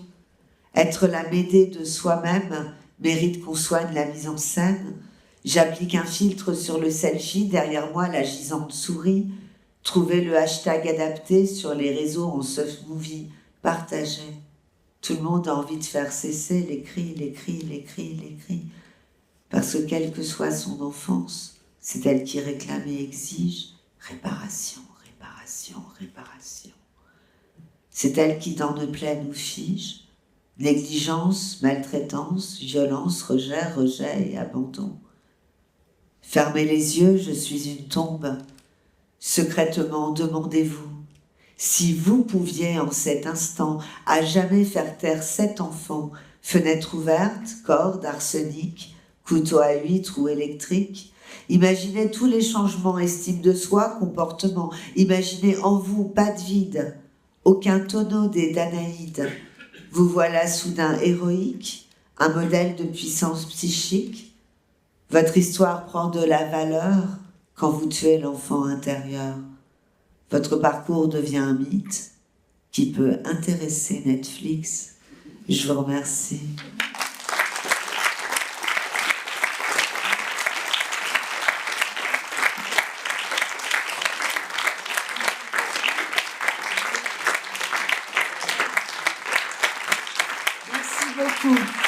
Être la Médée de soi-même mérite qu'on soigne la mise en scène. J'applique un filtre sur le selfie, derrière moi la gisante sourit. Trouver le hashtag adapté sur les réseaux en soft movie, partager. Tout le monde a envie de faire cesser les cris, les cris, les cris, les cris. Parce que quelle que soit son enfance, c'est elle qui réclame et exige réparation, réparation, réparation. C'est elle qui dans nos plaies nous fige. Négligence, maltraitance, violence, rejet, rejet et abandon. Fermez les yeux, je suis une tombe. Secrètement, demandez-vous, si vous pouviez en cet instant à jamais faire taire cet enfant, fenêtre ouverte, corde, arsenic, couteau à huître ou électrique, imaginez tous les changements, estime de soi, comportement, imaginez en vous pas de vide, aucun tonneau des Danaïdes. Vous voilà soudain héroïque, un modèle de puissance psychique. Votre histoire prend de la valeur quand vous tuez l'enfant intérieur. Votre parcours devient un mythe qui peut intéresser Netflix. Je vous remercie. Merci beaucoup.